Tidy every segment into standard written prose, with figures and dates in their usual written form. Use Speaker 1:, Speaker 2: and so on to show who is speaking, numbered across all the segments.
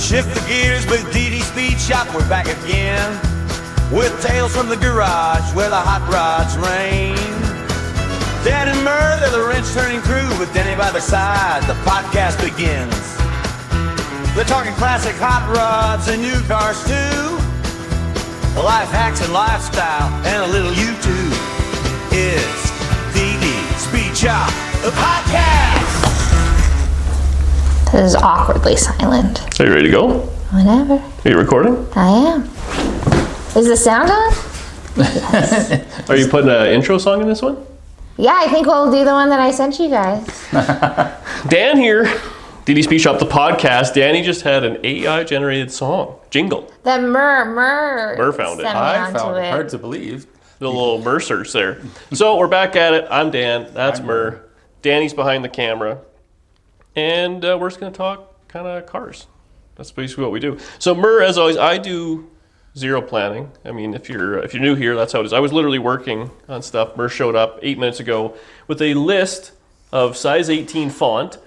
Speaker 1: Shift the gears with DD Speed Shop, we're back again with tales from the garage where the hot rods reign. Dan and Mur, they're the wrench-turning crew with Danny by their side. The podcast begins. They're talking classic hot rods and new cars too. Life hacks and lifestyle and a little YouTube. It's DD Speed Shop, the podcast.
Speaker 2: This is awkwardly silent.
Speaker 3: Are you ready to go?
Speaker 2: Whatever.
Speaker 3: Are you recording?
Speaker 2: I am. Is the sound on? Yes.
Speaker 3: Are you putting an intro song in this one?
Speaker 2: Yeah, I think we'll do the one that I sent you guys.
Speaker 3: Dan here, DD Speed Shop, the podcast. Danny just had an AI-generated song, jingle.
Speaker 2: The Mur
Speaker 3: found it.
Speaker 4: I found it. Hard to believe.
Speaker 3: The little Mur search there. So we're back at it. I'm Dan. That's Mur. Danny's behind the camera. And we're just going to talk kind of cars. That's basically what we do. So Mur, as always, I do zero planning. I mean, if you're new here, that's how it is. I was literally working on stuff. Mur showed up 8 minutes ago with a list of size 18 font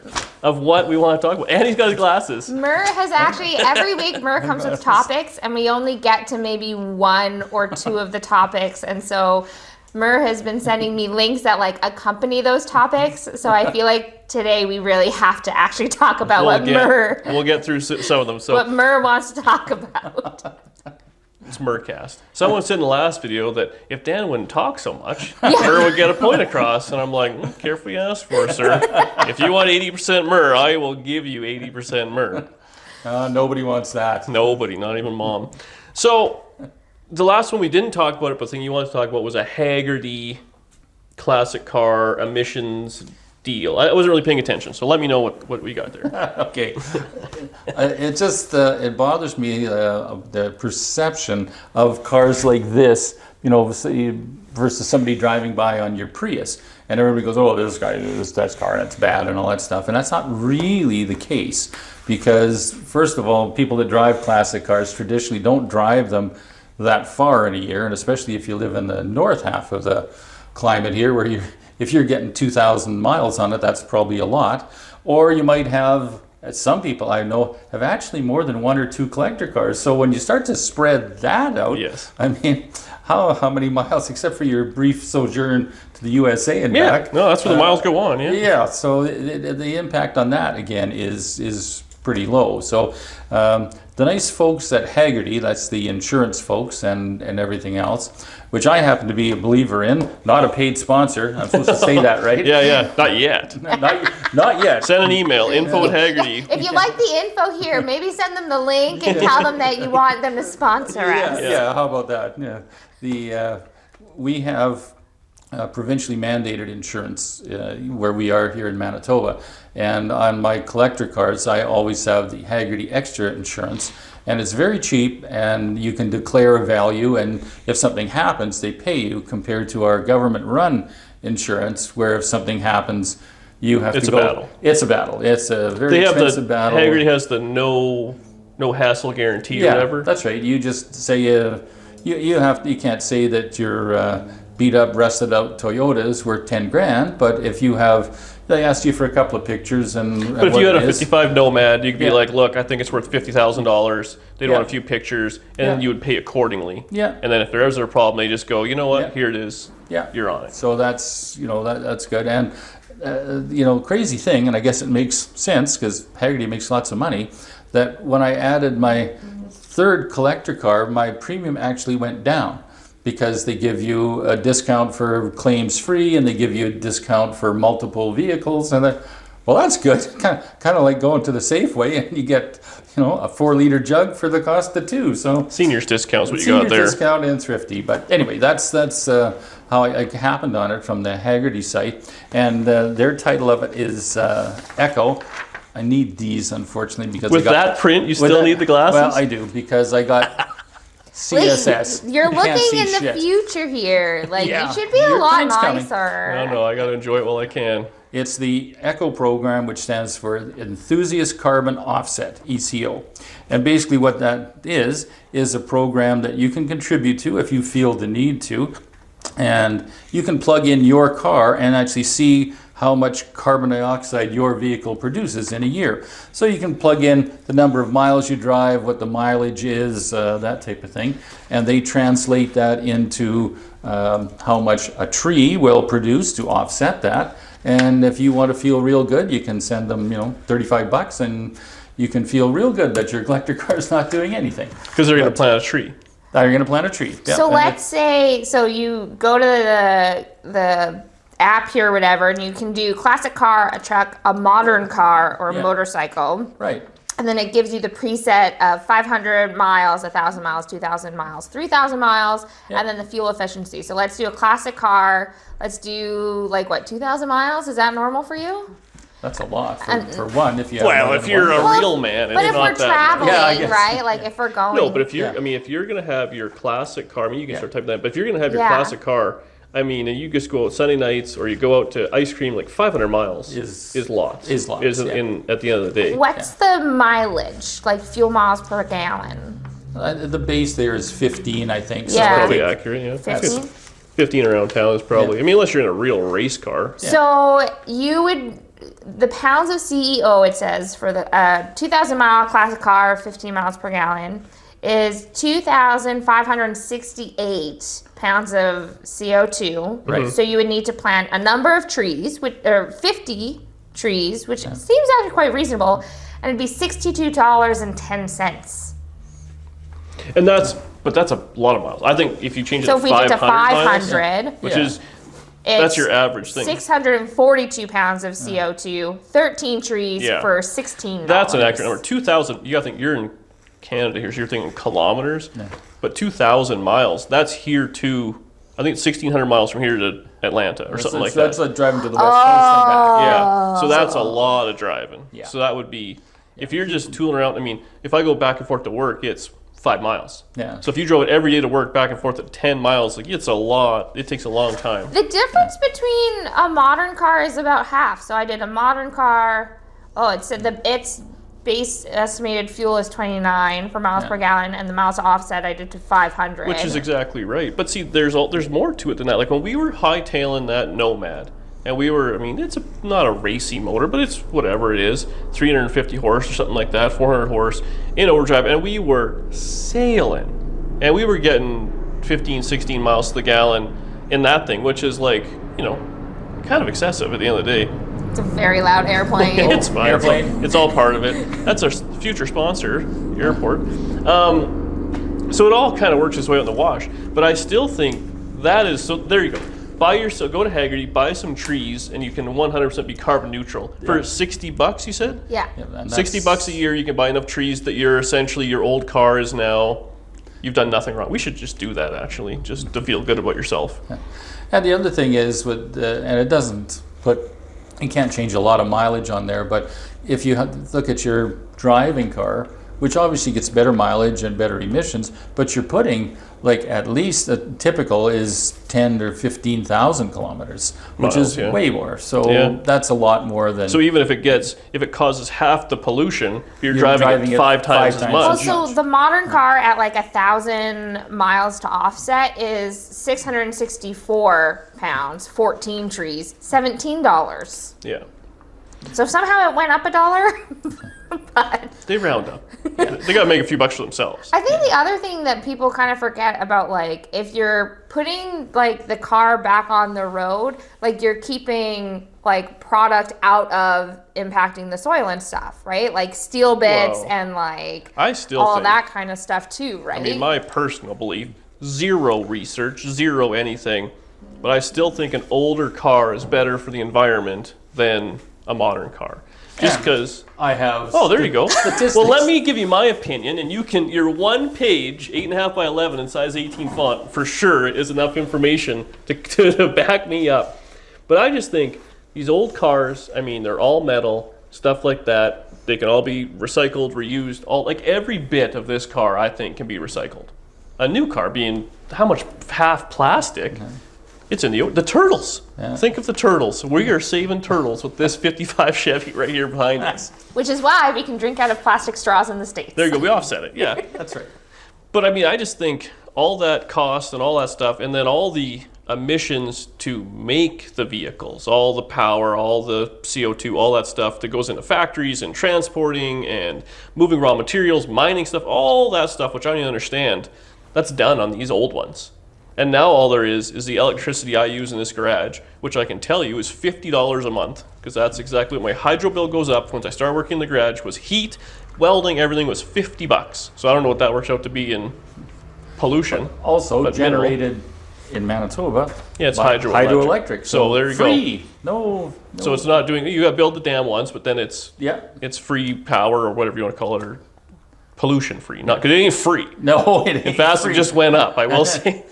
Speaker 3: of what we want to talk about. And he's got his glasses.
Speaker 2: Mur has actually, every week Mur comes with topics and we only get to maybe one or two of the topics. And so Mur has been sending me links that like accompany those topics. So I feel like today we really have to actually talk about
Speaker 3: We'll get through some of them. So
Speaker 2: what Mur wants to talk about.
Speaker 3: It's Murcast. Someone said in the last video that if Dan wouldn't talk so much, Mur would get a point across. And I'm like, carefully asked for, sir. If you want 80% Mur, I will give you 80% Mur.
Speaker 4: Nobody wants that.
Speaker 3: Nobody, not even mom. So the last one we didn't talk about it, but the thing you wanted to talk about was a Haggerty classic car emissions deal. I wasn't really paying attention, so let me know what we got there.
Speaker 4: Okay. It just it bothers me the perception of cars like this, you know, versus somebody driving by on your Prius, and everybody goes, "Oh, this car, that's bad," and all that stuff, and that's not really the case, because first of all, people that drive classic cars traditionally don't drive them that far in a year, and especially if you live in the north half of the climate here, where if you're getting 2,000 miles on it, that's probably a lot. Or you might have, some people I know have actually more than one or two collector cars. So when you start to spread that out,
Speaker 3: yes.
Speaker 4: I mean, how many miles, except for your brief sojourn to the USA and back?
Speaker 3: No, that's where the miles go on.
Speaker 4: Yeah. So the impact on that again is pretty low. So the nice folks at Haggerty, that's the insurance folks and everything else, which I happen to be a believer in, not a paid sponsor. I'm supposed to say that, right?
Speaker 3: Yeah, not yet.
Speaker 4: not yet.
Speaker 3: Send an email, info@Haggerty.
Speaker 2: If you like the info here, maybe send them the link and tell them that you want them to sponsor us.
Speaker 4: Yeah, how about that? Yeah. We have provincially mandated insurance where we are here in Manitoba, and on my collector cars I always have the Haggerty Extra insurance, and it's very cheap, and you can declare a value, and if something happens they pay you, compared to our government run insurance where if something happens you have to go. It's a battle. It's a very expensive battle.
Speaker 3: Haggerty has the no hassle guarantee or whatever.
Speaker 4: That's right. You just say you can't say that your beat up, rusted out Toyotas worth 10 grand, but if you have, they asked you for a couple of pictures
Speaker 3: but if you had a 55 Nomad, you could be like, look, I think it's worth $50,000. They'd want a few pictures, and then you would pay accordingly.
Speaker 4: Yeah.
Speaker 3: And then if there is a problem, they just go, you know what, here it is.
Speaker 4: Yeah.
Speaker 3: You're on it.
Speaker 4: So that's, that's good. And, crazy thing, and I guess it makes sense because Haggerty makes lots of money, that when I added my third collector car, my premium actually went down, because they give you a discount for claims free and they give you a discount for multiple vehicles, and well, that's good. Kind of like going to the Safeway and you get, a 4-liter jug for the cost of 2. So
Speaker 3: seniors discounts what you got there.
Speaker 4: Senior discount and thrifty. But anyway, that's how I happened on it from the Haggerty site, and their title of it is Echo. I need these, unfortunately, because
Speaker 3: with that print, you still need the glasses.
Speaker 4: Well, I do, because I got CSS.
Speaker 2: Wait, you're looking in the future here. Like, you should be a lot nicer.
Speaker 3: No, I got to enjoy it while I can.
Speaker 4: It's the ECHO program, which stands for Enthusiast Carbon Offset, ECO. And basically what that is a program that you can contribute to if you feel the need to. And you can plug in your car and actually see how much carbon dioxide your vehicle produces in a year. So you can plug in the number of miles you drive, what the mileage is, that type of thing, and they translate that into how much a tree will produce to offset that. And if you want to feel real good, you can send them, $35, and you can feel real good that your electric car is not doing anything.
Speaker 3: Because they're going to plant a tree.
Speaker 4: You're going to plant a tree. Yeah.
Speaker 2: So let's say, so you go to the app here or whatever, and you can do classic car, a truck, a modern car, or a motorcycle.
Speaker 4: Right.
Speaker 2: And then it gives you the preset of 500 miles, 1,000 miles, 2,000 miles, 3,000 miles, and then the fuel efficiency. So let's do a classic car. Let's do 2,000 miles? Is that normal for you?
Speaker 4: That's a lot for one. If you have
Speaker 3: Well, if you're a real man,
Speaker 2: but
Speaker 3: it's
Speaker 2: if
Speaker 3: not
Speaker 2: we're
Speaker 3: that.
Speaker 2: traveling,
Speaker 4: Yeah, I guess.
Speaker 2: right? Like if we're going.
Speaker 3: No, but if you're, if you're going to have your classic car, you can start typing that. But if you're going to have your
Speaker 2: Yeah.
Speaker 3: classic car, you just go out Sunday nights or you go out to ice cream, 500 miles is lots.
Speaker 4: Is lots,
Speaker 3: At the end of the day.
Speaker 2: What's the mileage, fuel miles per gallon?
Speaker 4: The base there is 15, I think. So
Speaker 2: Yeah.
Speaker 4: I
Speaker 3: Probably
Speaker 4: think-
Speaker 3: accurate, yeah.
Speaker 2: 15?
Speaker 3: 15 around town is probably, unless you're in a real race car.
Speaker 2: So you would, the pounds of CEO, it says, for the 2,000 mile classic car, 15 miles per gallon, is 2,568 pounds of CO2.
Speaker 4: Right.
Speaker 2: So you would need to plant a number of trees, or 50 trees, which seems actually quite reasonable, and it'd be $62.10.
Speaker 3: And that's a lot of miles. I think if you change it
Speaker 2: So
Speaker 3: to
Speaker 2: if we did to
Speaker 3: 500 miles,
Speaker 2: 500,
Speaker 3: which is,
Speaker 2: it's
Speaker 3: that's your average thing.
Speaker 2: 642 pounds of CO2, 13 trees
Speaker 3: Yeah.
Speaker 2: for $16.
Speaker 3: That's an accurate number. 2,000, you got to think, you're in Canada here, so you're thinking kilometers. But 2,000 miles, that's here to, I think it's 1,600 miles from here to Atlanta or something like that.
Speaker 4: That's like driving to the West Coast and back.
Speaker 3: Yeah, so that's a lot of driving.
Speaker 4: Yeah.
Speaker 3: So that would be, if you're just tooling around, if I go back and forth to work, it's 5 miles.
Speaker 4: Yeah.
Speaker 3: So if you drove it every day to work back and forth at 10 miles, it's a lot, it takes a long time.
Speaker 2: The difference between a modern car is about half. So I did a modern car. Oh, it said its base estimated fuel is 29 for miles per gallon, and the miles offset I did to 500.
Speaker 3: Which is exactly right. But see, there's more to it than that. Like when we were hightailing that Nomad, and we were, it's not a racy motor, but it's whatever it is, 350 horse or something like that, 400 horse in overdrive, and we were sailing. And we were getting 15, 16 miles to the gallon in that thing, which is kind of excessive at the end of the day.
Speaker 2: It's a very loud airplane.
Speaker 3: It's fine.
Speaker 4: Airplane.
Speaker 3: It's all part of it. That's our future sponsor, airport. So it all kind of works its way out in the wash. But I still think that is, so there you go. Go to Haggerty, buy some trees, and you can 100% be carbon neutral. For $60, you said?
Speaker 2: Yeah.
Speaker 4: And
Speaker 3: $60 a year, you can buy enough trees that your old car is now, you've done nothing wrong. We should just do that, actually, just to feel good about yourself.
Speaker 4: And the other thing is, and it doesn't put, you can't change a lot of mileage on there, but if you look at your driving car, which obviously gets better mileage and better emissions, but you're putting at least a typical is 10 or 15,000 kilometers, which
Speaker 3: Miles,
Speaker 4: is way more. So that's a lot more than.
Speaker 3: So even if it causes half the pollution, you're driving it five times as much.
Speaker 2: Also, the modern car at 1,000 miles to offset is 664 pounds, 14 trees, $17.
Speaker 3: Yeah.
Speaker 2: So somehow it went up $1. But
Speaker 3: They round up. They got to make a few bucks for themselves.
Speaker 2: I think the other thing that people kind of forget about, if you're putting the car back on the road, you're keeping product out of impacting the soil and stuff, right? Like steel bits and
Speaker 3: I still
Speaker 2: all
Speaker 3: think,
Speaker 2: that kind of stuff too, right?
Speaker 3: my personal belief, zero research, zero anything, but I still think an older car is better for the environment than a modern car. Just because
Speaker 4: I have.
Speaker 3: Oh, there you go.
Speaker 4: Statistics.
Speaker 3: Well, let me give you my opinion, and your one page, 8.5 by 11 in size 18 font, for sure is enough information to back me up. But I just think these old cars, they're all metal, stuff like that. They can all be recycled, reused. Every bit of this car, I think, can be recycled. A new car being how much half plastic. Mm-hmm. It's in the turtles. Yeah. Think of the turtles. We are saving turtles with this 55 Chevy right here behind us.
Speaker 2: Which is why we can drink out of plastic straws in the States.
Speaker 3: There you go. We offset it. Yeah.
Speaker 4: That's right.
Speaker 3: But I just think all that cost and all that stuff, and then all the emissions to make the vehicles, all the power, all the CO2, all that stuff that goes into factories and transporting and moving raw materials, mining stuff, all that stuff, which I don't even understand, that's done on these old ones. And now all there is the electricity I use in this garage, which I can tell you is $50 a month, because that's exactly what my hydro bill goes up once I started working in the garage, was heat, welding, everything was $50. So I don't know what that works out to be in pollution.
Speaker 4: Also generated in Manitoba.
Speaker 3: Yeah, it's
Speaker 4: hydroelectric.
Speaker 3: So there you
Speaker 4: free.
Speaker 3: go.
Speaker 4: No.
Speaker 3: So it's not doing, you got to build the dam once, but then it's free power or whatever you want to call it, or pollution free. Not because it ain't free.
Speaker 4: No, it ain't.
Speaker 3: In fact,
Speaker 4: free.
Speaker 3: it just went up, I will say.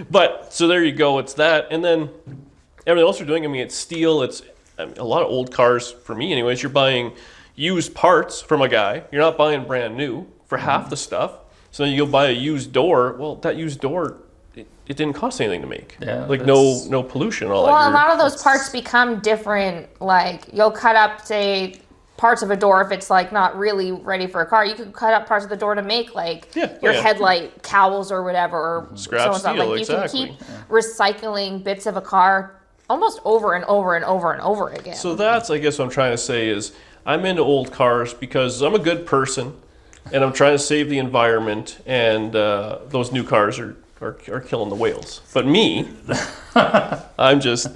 Speaker 3: But so there you go. It's that, and then everything else you're doing. I mean, it's steel. It's a lot of old cars for me, anyways. You're buying used parts from a guy. You're not buying brand new for half the stuff. So then you go buy a used door. Well, that used door, it didn't cost anything to make.
Speaker 4: Yeah,
Speaker 3: like no pollution and all that.
Speaker 2: Well, a lot of those parts become different. Like you'll cut up, say, parts of a door if it's like not really ready for a car. You could cut up parts of the door to make like your headlight cowls or whatever, or
Speaker 3: scrap steel.
Speaker 2: Like you can keep recycling bits of a car almost over and over and over and over again.
Speaker 3: So that's, I guess, what I'm trying to say is I'm into old cars because I'm a good person and I'm trying to save the environment, and those new cars are killing the whales. But me, I'm just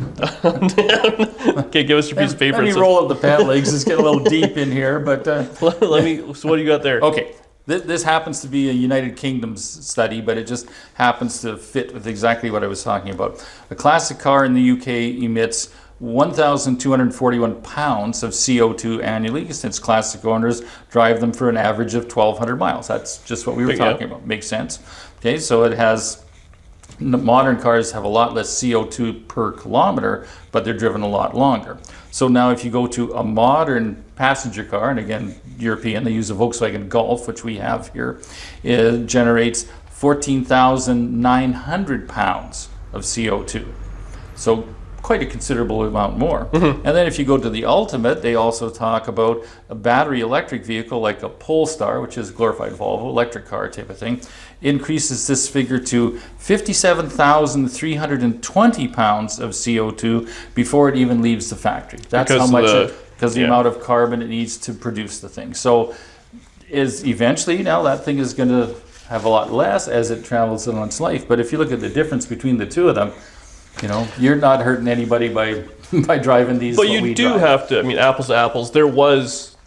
Speaker 3: okay. Give us your piece of paper.
Speaker 4: Let me roll up the pant legs. It's getting a little deep in here, but
Speaker 3: let me. So what do you got there?
Speaker 4: Okay, this happens to be a United Kingdom's study, but it just happens to fit with exactly what I was talking about. A classic car in the UK emits 1,241 pounds of CO2 annually, since classic owners drive them for an average of 1,200 miles. That's just what we were talking about. Makes sense. Okay, so it has, modern cars have a lot less CO2 per kilometer, but they're driven a lot longer. So now if you go to a modern passenger car, and again, European, they use a Volkswagen Golf, which we have here, it generates 14,900 pounds of CO2. So quite a considerable amount more. And then if you go to the ultimate, they also talk about a battery electric vehicle like a Polestar, which is a glorified Volvo electric car type of thing, increases this figure to 57,320 pounds of CO2 before it even leaves the factory. That's how much, because the amount of carbon it needs to produce the thing. So is eventually now that thing is going to have a lot less as it travels in its life. But if you look at the difference between the two of them, you know, you're not hurting anybody by driving these.
Speaker 3: But you do have to. I mean, apples to apples. There was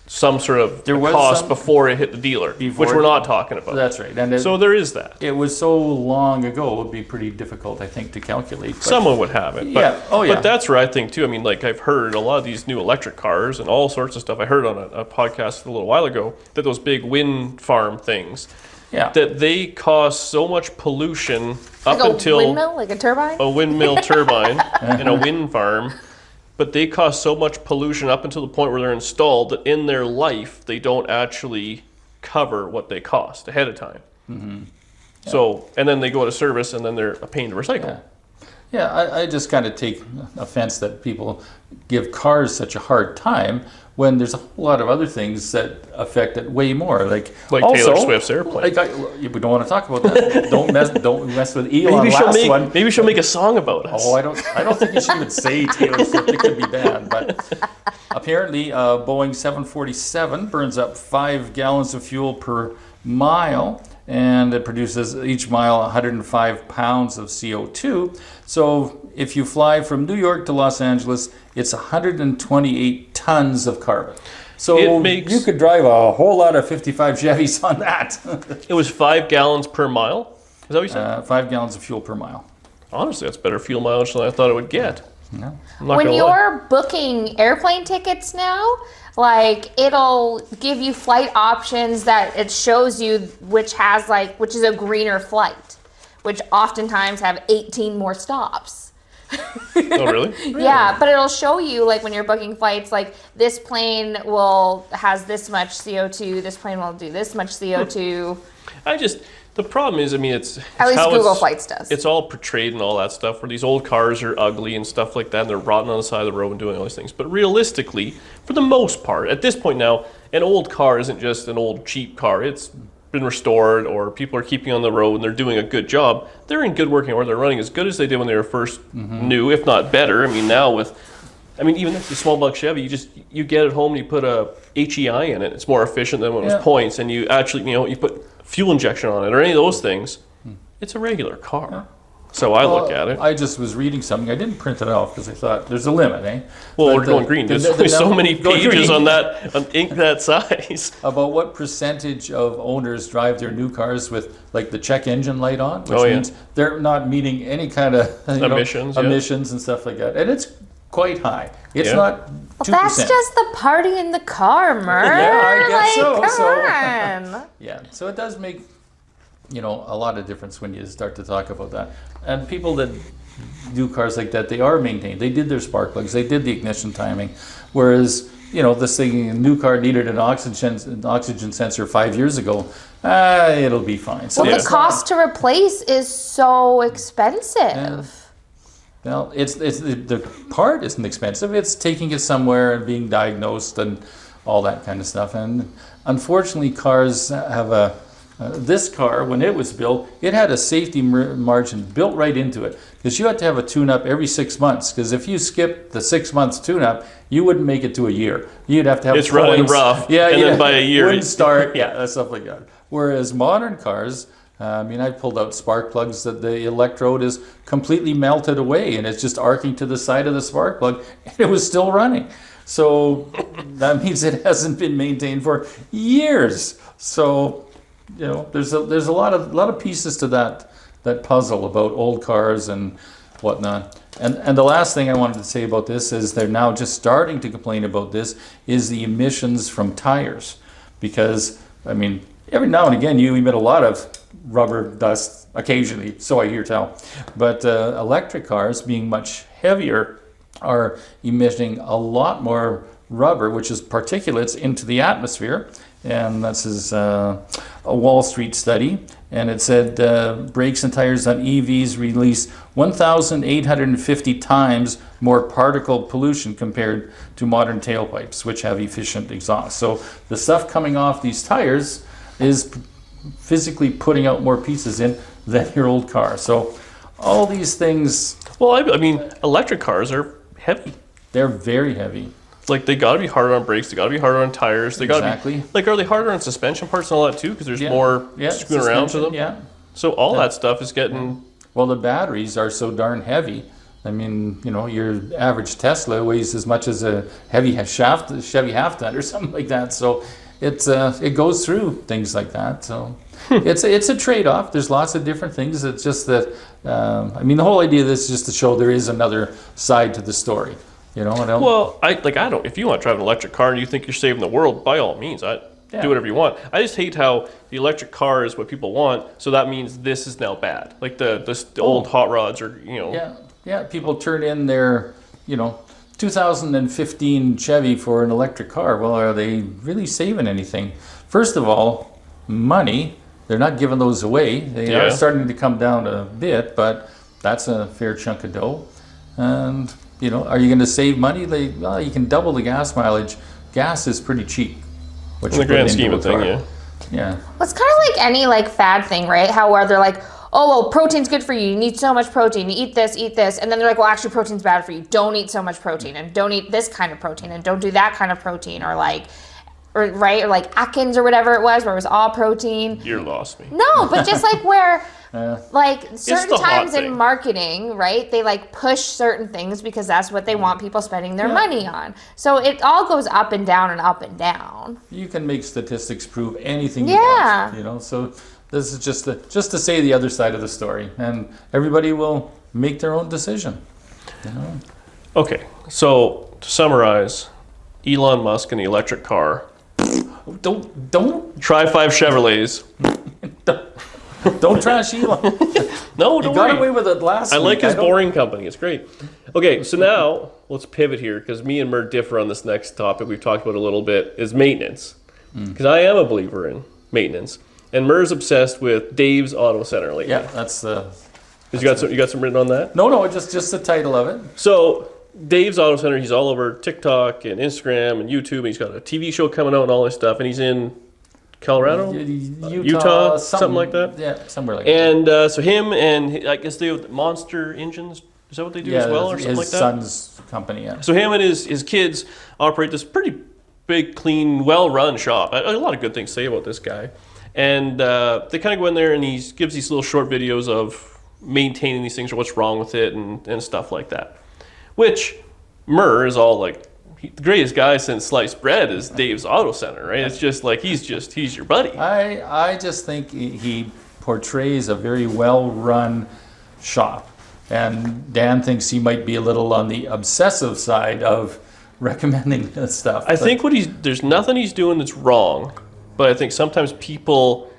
Speaker 3: some sort of cost before it hit the dealer, which we're not talking about.
Speaker 4: That's right. And
Speaker 3: so there is that.
Speaker 4: It was so long ago; it would be pretty difficult, I think, to calculate.
Speaker 3: Someone would have it. But,
Speaker 4: yeah. Oh, yeah.
Speaker 3: But that's where I think too. I mean, like I've heard a lot of these new electric cars and all sorts of stuff. I heard on a podcast a little while ago that those big wind farm things.
Speaker 4: Yeah.
Speaker 3: That they cause so much pollution
Speaker 2: like
Speaker 3: up until
Speaker 2: a windmill, like a turbine?
Speaker 3: A windmill turbine in a wind farm, but they cause so much pollution up until the point where they're installed that in their life they don't actually cover what they cost ahead of time. Mm-hmm. Yeah. So, and then they go to service and then they're a pain to recycle.
Speaker 4: Yeah, I just kind of take offense that people give cars such a hard time when there's a whole lot of other things that affect it way more. Like also,
Speaker 3: Taylor Swift's airplane.
Speaker 4: We don't want to talk about that. don't mess with Elon.
Speaker 3: Maybe she'll make a song about us.
Speaker 4: Oh, I don't think you should even say Taylor Swift. It could be bad. But apparently, Boeing 747 burns up 5 gallons of fuel per mile, and it produces each mile 105 pounds of CO2. So if you fly from New York to Los Angeles, it's 128 tons of carbon. So you could drive a whole lot of 55 Chevys on that.
Speaker 3: It was 5 gallons per mile? Is that what you said?
Speaker 4: 5 gallons of fuel per mile.
Speaker 3: Honestly, that's better fuel mileage than I thought it would get.
Speaker 4: No.
Speaker 2: When you're booking airplane tickets now, like it'll give you flight options that it shows you which is a greener flight, which oftentimes have 18 more stops.
Speaker 3: Oh, really?
Speaker 2: Yeah, but it'll show you like when you're booking flights, like this plane has this much CO2, this plane will do this much CO2.
Speaker 3: The problem is, I mean, it's
Speaker 2: at least Google Flights does.
Speaker 3: It's all portrayed and all that stuff, where these old cars are ugly and stuff like that, and they're rotting on the side of the road and doing all these things. But realistically, for the most part, at this point now, an old car isn't just an old cheap car. It's been restored or people are keeping on the road and they're doing a good job, they're in good working order. They're running as good as they did when they were first new, if not better. I mean, now even the small block Chevy, you get it home and you put a HEI in it. It's more efficient than when it was points, and you actually, you put fuel injection on it or any of those things. It's a regular car. Yeah. So I look at it.
Speaker 4: I just was reading something. I didn't print it off because I thought there's a limit, eh?
Speaker 3: Well, we're going green. There's so many pages on ink that size.
Speaker 4: About what percentage of owners drive their new cars with like the check engine light on, which means they're not meeting any kind of emissions and stuff like that. And it's quite high. It's not 2%.
Speaker 2: That's just the party in the car, Mur.
Speaker 4: Yeah, I guess
Speaker 2: Come on.
Speaker 4: Yeah, so it does make a lot of difference when you start to talk about that. And people that do cars like that, they are maintained. They did their spark plugs, they did the ignition timing. Whereas, this thing, a new car needed an oxygen sensor 5 years ago, it'll be fine. So
Speaker 2: the cost to replace is so expensive.
Speaker 4: Yeah. Well, it's the part isn't expensive. It's taking it somewhere and being diagnosed and all that kind of stuff. And unfortunately, cars have this car, when it was built, it had a safety margin built right into it because you had to have a tune-up every 6 months. Because if you skipped the 6 months tune-up, you wouldn't make it to a year. You'd have to have
Speaker 3: it's running rough.
Speaker 4: Yeah,
Speaker 3: and then by a year,
Speaker 4: wouldn't start. Yeah, stuff like that. Whereas modern cars, I pulled out spark plugs that the electrode is completely melted away and it's just arcing to the side of the spark plug, and it was still running. So that means it hasn't been maintained for years. So there's a lot of pieces to that puzzle about old cars and whatnot. And the last thing I wanted to say about this is they're now just starting to complain about this is the emissions from tires, because every now and again you emit a lot of rubber dust occasionally, so I hear tell. But electric cars, being much heavier, are emitting a lot more rubber, which is particulates, into the atmosphere. And this is a Wall Street study, and it said brakes and tires on EVs release 1,850 times more particle pollution compared to modern tailpipes, which have efficient exhaust. So the stuff coming off these tires is physically putting out more pieces in than your old car. So all these things...
Speaker 3: Well, electric cars are heavy.
Speaker 4: They're very heavy.
Speaker 3: Like, they got to be harder on brakes, they got to be harder on tires, they got to be... Like, are they harder on suspension parts and all that too? Because there's more screwing around to them?
Speaker 4: Yeah.
Speaker 3: So all that stuff is getting...
Speaker 4: Well, the batteries are so darn heavy. Your average Tesla weighs as much as a Chevy half ton or something like that. So it goes through things like that. So it's a trade-off. There's lots of different things. It's just that, the whole idea of this is just to show there is another side to the story.
Speaker 3: Well, if you want to drive an electric car and you think you're saving the world, by all means, do whatever you want. I just hate how the electric car is what people want, so that means this is now bad. Like the old hot rods or,
Speaker 4: Yeah, people turn in their, 2015 Chevy for an electric car. Well, are they really saving anything? First of all, money. They're not giving those away. They are starting to come down a bit, but that's a fair chunk of dough. And... are you going to save money? You can double the gas mileage. Gas is pretty cheap.
Speaker 3: In the grand scheme of things,
Speaker 4: yeah.
Speaker 2: Well, it's kind of like any fad thing, right? Where they're like, oh, well, protein's good for you. You need so much protein. You eat this. And then they're like, well, actually, protein's bad for you. Don't eat so much protein, and don't eat this kind of protein, and don't do that kind of protein, or like Atkins or whatever it was, where it was all protein.
Speaker 3: You lost me.
Speaker 2: No, but just where... certain times in
Speaker 3: thing.
Speaker 2: Marketing, right? They push certain things because that's what they want people spending their money on. So it all goes up and down and up and down.
Speaker 4: You can make statistics prove anything you want. So this is just to say the other side of the story, and everybody will make their own decision.
Speaker 3: Okay, so to summarize, Elon Musk and the electric car.
Speaker 4: Don't
Speaker 3: try 5 Chevrolets.
Speaker 4: Don't trash Elon.
Speaker 3: No, don't worry.
Speaker 4: Got away with it last week.
Speaker 3: I like his boring company. It's great. Okay, so now let's pivot here because me and Mur differ on this next topic we've talked about a little bit is maintenance. Because I am a believer in maintenance. And Mur's obsessed with Dave's Auto Center lately.
Speaker 4: Yeah, that's the...
Speaker 3: You got some written on that?
Speaker 4: No, just the title of it.
Speaker 3: So Dave's Auto Center, he's all over TikTok and Instagram and YouTube. And he's got a TV show coming out and all this stuff. And he's in Colorado, Utah, something like that.
Speaker 4: Yeah, somewhere like that.
Speaker 3: And so him and I guess they have Monster Engines. Is that what they do as well, or something like that?
Speaker 4: His son's company. Yeah.
Speaker 3: So him and his kids operate this pretty big, clean, well-run shop. A lot of good things to say about this guy. And they kind of go in there and he gives these little short videos of maintaining these things or what's wrong with it and stuff like that. Which Mur is all like, the greatest guy since sliced bread is Dave's Auto Center, right? It's just like he's your buddy.
Speaker 4: I just think he portrays a very well-run shop. And Dan thinks he might be a little on the obsessive side of recommending this stuff.
Speaker 3: I think there's nothing he's doing that's wrong, but I think sometimes people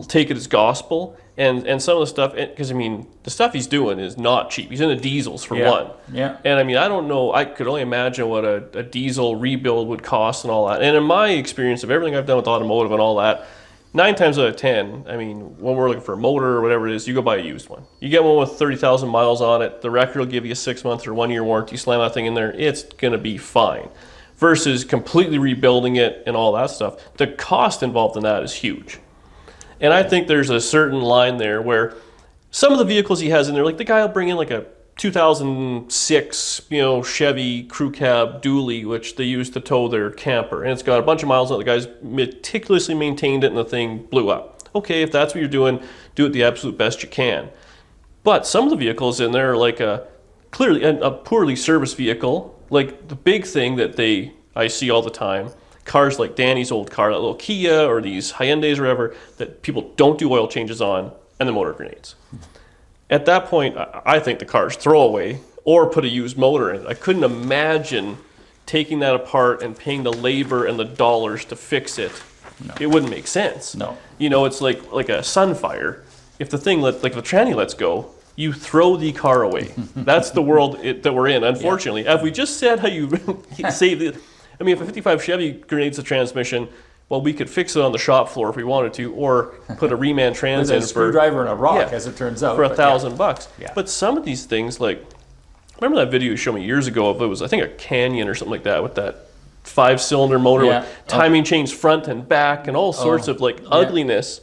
Speaker 3: take it as gospel, and some of the stuff, because I mean, the stuff he's doing is not cheap. He's in the diesels for one.
Speaker 4: Yeah.
Speaker 3: And I mean, I don't know, I could only imagine what a diesel rebuild would cost and all that. And in my experience of everything I've done with automotive and all that, 9 times out of 10, I mean, when we're looking for a motor or whatever it is, you go buy a used one. You get one with 30,000 miles on it, the wrecker will give you a 6-month or 1-year warranty, you slam that thing in there, it's going to be fine. Versus completely rebuilding it and all that stuff. The cost involved in that is huge. And I think there's a certain line there where some of the vehicles he has in there, like the guy will bring in like a 2006, Chevy crew cab dually, which they use to tow their camper, and it's got a bunch of miles on it. The guy's meticulously maintained it, and the thing blew up. Okay, if that's what you're doing, do it the absolute best you can. But some of the vehicles in there are like clearly a poorly serviced vehicle. Like the big thing that I see all the time, cars like Danny's old car, that little Kia or these Hyundais or whatever, that people don't do oil changes on, and the motor grenades. At that point, I think the car's throwaway or put a used motor in it. I couldn't imagine taking that apart and paying the labor and the dollars to fix it. No. It wouldn't make sense.
Speaker 4: No.
Speaker 3: It's like a Sunfire. If the thing, like the tranny lets go, you throw the car away. That's the world that we're in, unfortunately. Yeah. If we just said how you save it, I mean, if a 55 Chevy grenades the transmission, well, we could fix it on the shop floor if we wanted to, or put a reman trans in
Speaker 4: a screwdriver and a rock, as it turns out,
Speaker 3: for $1,000.
Speaker 4: Yeah.
Speaker 3: But some of these things, like, remember that video you showed me years ago of, it was, I think, a Canyon or something like that with that 5-cylinder motor with timing chains front and back and all sorts of like ugliness.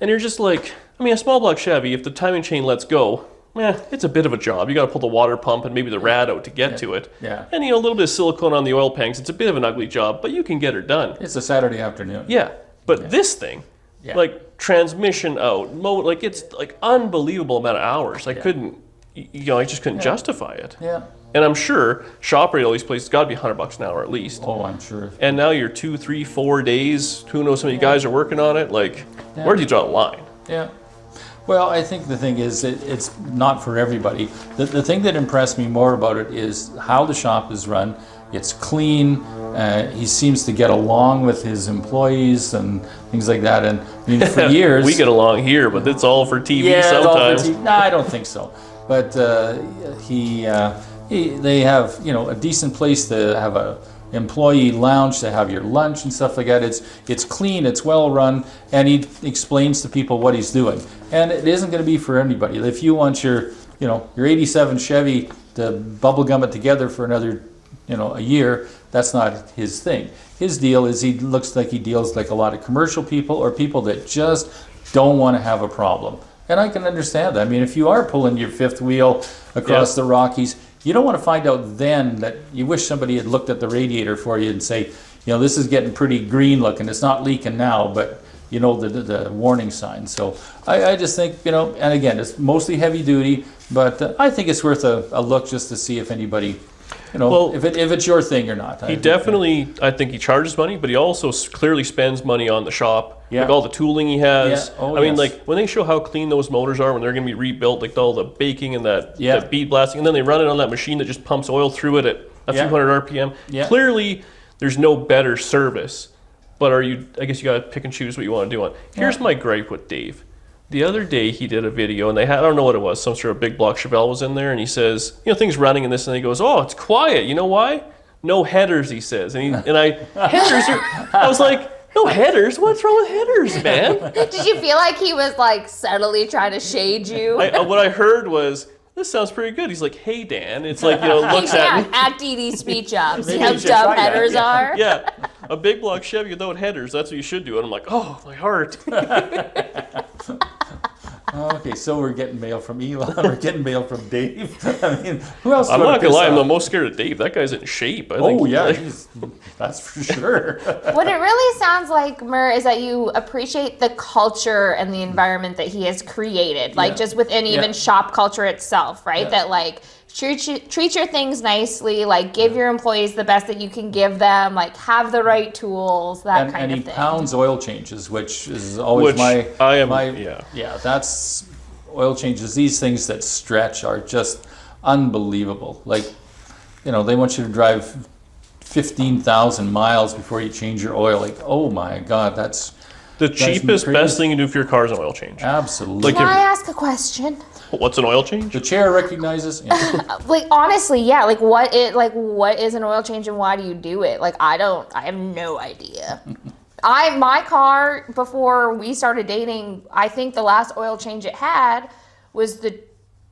Speaker 3: And you're just like, I mean, a small block Chevy, if the timing chain lets go, it's a bit of a job. You got to pull the water pump and maybe the rad out to get to it.
Speaker 4: Yeah.
Speaker 3: And a little bit of silicone on the oil pangs. It's a bit of an ugly job, but you can get her done.
Speaker 4: It's a Saturday afternoon.
Speaker 3: Yeah. But this thing, like transmission out, like it's like unbelievable amount of hours. I couldn't, I just couldn't justify it.
Speaker 4: Yeah.
Speaker 3: And I'm sure shop rate at all these places got to be $100 an hour at least.
Speaker 4: Oh, I'm sure.
Speaker 3: And now you're 2, 3, 4 days. Who knows how many guys are working on it? Like, where do you draw the line?
Speaker 4: Yeah. Well, I think the thing is, it's not for everybody. The thing that impressed me more about it is how the shop is run. It's clean. He seems to get along with his employees and things like that. And I mean, for years...
Speaker 3: We get along here, but it's all for TV sometimes.
Speaker 4: All for TV. No, I don't think so. But they have, a decent place to have a employee lounge, to have your lunch and stuff like that. It's clean, it's well run, and he explains to people what he's doing. And it isn't going to be for anybody. If you want your 87 Chevy to bubble gum it together for another, a year, that's not his thing. His deal is he looks like he deals like a lot of commercial people or people that just don't want to have a problem. And I can understand that. I mean, if you are pulling your fifth wheel across the Rockies, you don't want to find out then that you wish somebody had looked at the radiator for you and say, this is getting pretty green looking. It's not leaking now, but the warning sign. So I just think, and again, it's mostly heavy duty, but I think it's worth a look just to see if anybody, if it's your thing or not.
Speaker 3: He definitely, I think he charges money, but he also clearly spends money on the shop.
Speaker 4: Yeah.
Speaker 3: Like all the tooling he has.
Speaker 4: Yeah. Oh,
Speaker 3: I mean, like when they show how clean those motors are when they're going to be rebuilt, like all the baking and that bead blasting, and then they run it on that machine that just pumps oil through it at a few hundred RPM. Yeah. Clearly, there's no better service. But I guess you got to pick and choose what you want to do on. Here's my gripe with Dave. The other day he did a video, and they had, I don't know what it was, some sort of big block Chevelle was in there, and he says, things running in this, and he goes, oh, it's quiet. You know why? No headers, he says. Headers are, I was like, no headers? What's wrong with headers, man?
Speaker 2: Did you feel like he was like subtly trying to shade you?
Speaker 3: What I heard was, this sounds pretty good. He's like, hey, Dan. It's like, looks at me.
Speaker 2: At DD Speed Shop. See how dumb headers are?
Speaker 3: Yeah. a big block Chevy without headers. That's what you should do. And I'm like, oh, my heart.
Speaker 4: Okay, so we're getting mail from Elon. We're getting mail from Dave. I mean, who else?
Speaker 3: I'm
Speaker 4: do I
Speaker 3: not gonna
Speaker 4: piss
Speaker 3: lie. I'm the
Speaker 4: off?
Speaker 3: most scared of Dave. That guy's in shape. I
Speaker 4: Oh
Speaker 3: think,
Speaker 4: yeah,
Speaker 3: like,
Speaker 4: that's for sure.
Speaker 2: What it really sounds like, Mur, is that you appreciate the culture and the environment that he has created, like
Speaker 4: Yeah.
Speaker 2: just within even
Speaker 4: Yeah.
Speaker 2: shop culture itself, right?
Speaker 4: Yeah.
Speaker 2: That like treat your things nicely, like give your employees the best that you can give them, like have the right tools, that
Speaker 4: and,
Speaker 2: kind
Speaker 4: and
Speaker 2: of
Speaker 4: he
Speaker 2: thing.
Speaker 4: pounds oil changes, which is always
Speaker 3: Which
Speaker 4: yeah. That's oil changes. These things that stretch are just unbelievable. Like, you know, they want you to drive 15,000 miles before you change your oil. Like, oh my God, that's
Speaker 3: the cheapest,
Speaker 4: crazy.
Speaker 3: best thing you do for your car is an oil change.
Speaker 4: absolutely.
Speaker 3: Like
Speaker 2: Can I ask a question?
Speaker 3: What's an oil change?
Speaker 4: The chair recognizes. Yeah.
Speaker 2: Like honestly, yeah. Like what is an oil change and why do you do it? Like I have no idea. My car before we started dating, I think the last oil change it had was the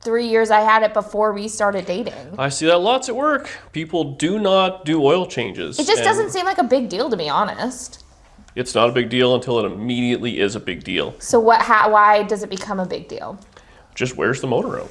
Speaker 2: 3 years I had it before we started dating.
Speaker 3: I see that lots at work. People do not do oil changes.
Speaker 2: It just
Speaker 3: and
Speaker 2: doesn't seem like a big deal to be honest.
Speaker 3: It's not a big deal until it immediately is a big deal.
Speaker 2: So why does it become a big deal?
Speaker 3: Just wears the motor out.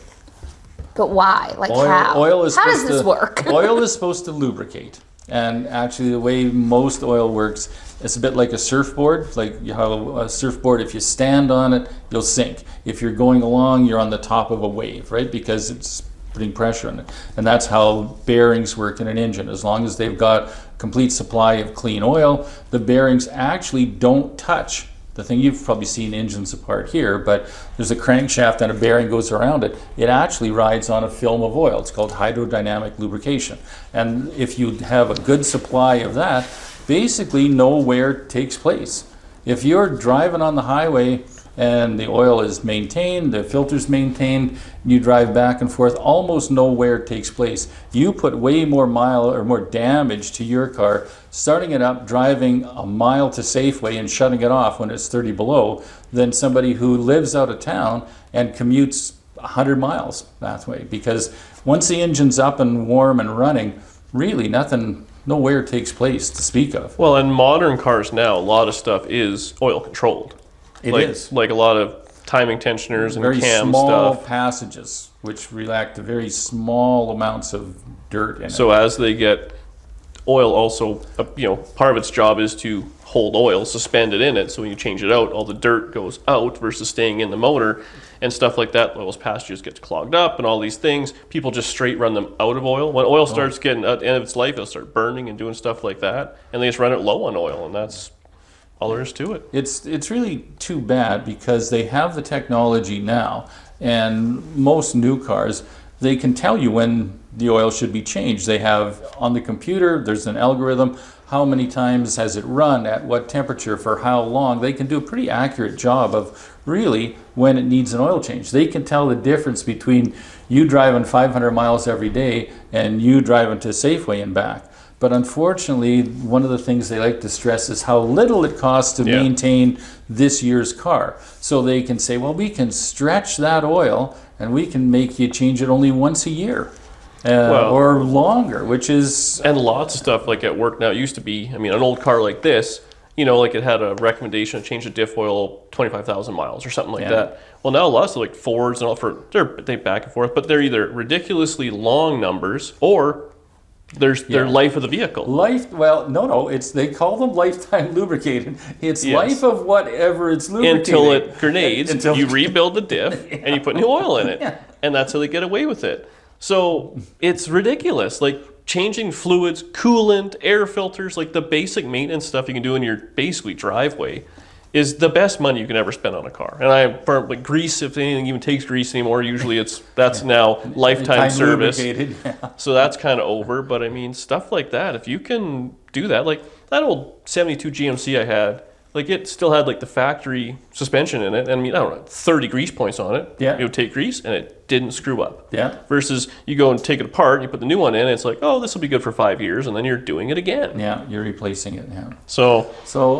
Speaker 2: But why? Like
Speaker 4: Oil is
Speaker 2: how does
Speaker 4: supposed
Speaker 2: this
Speaker 4: to-
Speaker 2: work?
Speaker 4: Oil is supposed to lubricate. And actually the way most oil works, it's a bit like a surfboard. Like you have a surfboard, if you stand on it, you'll sink. If you're going along, you're on the top of a wave, right? Because it's putting pressure on it. And that's how bearings work in an engine. As long as they've got complete supply of clean oil, the bearings actually don't touch. The thing you've probably seen engines apart here, but there's a crankshaft and a bearing goes around it. It actually rides on a film of oil. It's called hydrodynamic lubrication. And if you have a good supply of that, basically no wear takes place. If you're driving on the highway and the oil is maintained, the filter's maintained, you drive back and forth, almost no wear takes place. You put way more more damage to your car starting it up, driving a mile to Safeway and shutting it off when it's 30 below than somebody who lives out of town and commutes 100 miles that way. Because once the engine's up and warm and running, really no wear takes place to speak of.
Speaker 3: Well, in modern cars now, a lot of stuff is oil controlled.
Speaker 4: It
Speaker 3: like,
Speaker 4: is.
Speaker 3: Like a lot of timing tensioners and
Speaker 4: Very
Speaker 3: cam
Speaker 4: small
Speaker 3: stuff.
Speaker 4: passages, which react to very small amounts of dirt in it.
Speaker 3: So as they get oil also, part of its job is to hold oil, suspend it in it. So when you change it out, all the dirt goes out versus staying in the motor and stuff like that. Oil's passages gets clogged up and all these things. People just straight run them out of oil. When oil starts getting at the end of its life, it'll start burning and doing stuff like that. And they just run it low on oil, and that's all there is to it.
Speaker 4: It's really too bad because they have the technology now, and most new cars, they can tell you when the oil should be changed. They have on the computer, there's an algorithm, how many times has it run, at what temperature, for how long. They can do a pretty accurate job of really when it needs an oil change. They can tell the difference between you driving 500 miles every day and you driving to Safeway and back. But unfortunately, one of the things they like to stress is how little it costs to maintain this year's car. So they can say, well, we can stretch that oil and we can make you change it only once a year. Or longer, which is...
Speaker 3: And lots of stuff like at work now. It used to be, an old car like this, like it had a recommendation to change the diff oil 25,000 miles or something like that. Well, now lots of like Fords and all they back and forth, but they're either ridiculously long numbers or their life of the vehicle.
Speaker 4: They call them lifetime lubricated. It's life of whatever it's lubricating.
Speaker 3: Until it grenades, you rebuild the diff and you put new oil in it. And that's how they get away with it. So it's ridiculous. Like changing fluids, coolant, air filters, like the basic maintenance stuff you can do in your basically driveway is the best money you can ever spend on a car. And like grease, if anything even takes grease anymore, usually that's now lifetime service. So that's kind of over. But stuff like that, if you can do that, like that old 72 GMC I had, like it still had like the factory suspension in it. And 30 grease points on it.
Speaker 4: Yeah.
Speaker 3: It would take grease and it didn't screw up.
Speaker 4: Yeah.
Speaker 3: Versus you go and take it apart, you put the new one in, and it's like, oh, this will be good for 5 years, and then you're doing it again.
Speaker 4: Yeah, you're replacing it. Yeah.
Speaker 3: So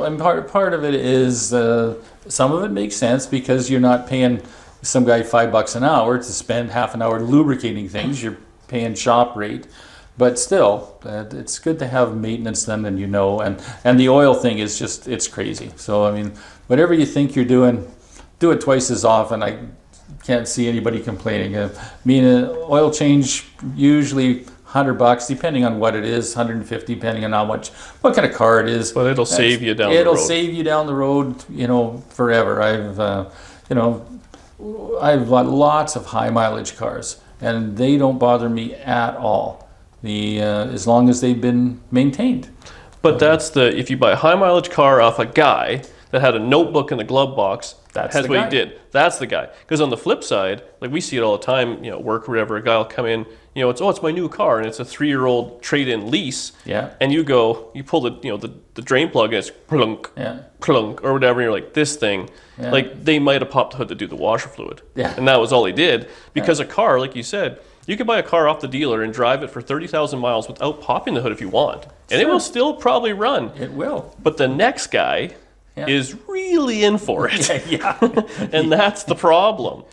Speaker 4: and part of it is some of it makes sense because you're not paying some guy $5 an hour to spend half an hour lubricating things. You're paying shop rate. But still, it's good to have maintenance done, and and the oil thing is just, it's crazy. So, I mean, whatever you think you're doing, do it twice as often. I can't see anybody complaining. I mean, an oil change, usually $100, depending on what it is, 150, depending on what kind of car it is.
Speaker 3: But it'll save you down the road.
Speaker 4: It'll save you down the road, forever. I've got lots of high mileage cars, and they don't bother me at all. As long as they've been maintained.
Speaker 3: But if you buy a high mileage car off a guy that had a notebook in the glove box, that's what
Speaker 4: guy.
Speaker 3: he did. That's the guy. Because on the flip side, like we see it all the time, work or whatever, a guy will come in, it's my new car, and it's a 3-year-old trade-in lease.
Speaker 4: Yeah.
Speaker 3: And you pull the drain plug, and it's plunk, plunk, or whatever, and you're like, this thing, like they might have popped the hood to do the washer fluid.
Speaker 4: Yeah.
Speaker 3: And that was all they did. Because a car, like you said, you can buy a car off the dealer and drive it for 30,000 miles without popping the hood if you want. And it will still probably run.
Speaker 4: It will.
Speaker 3: But the next guy is really in for it. And that's the problem.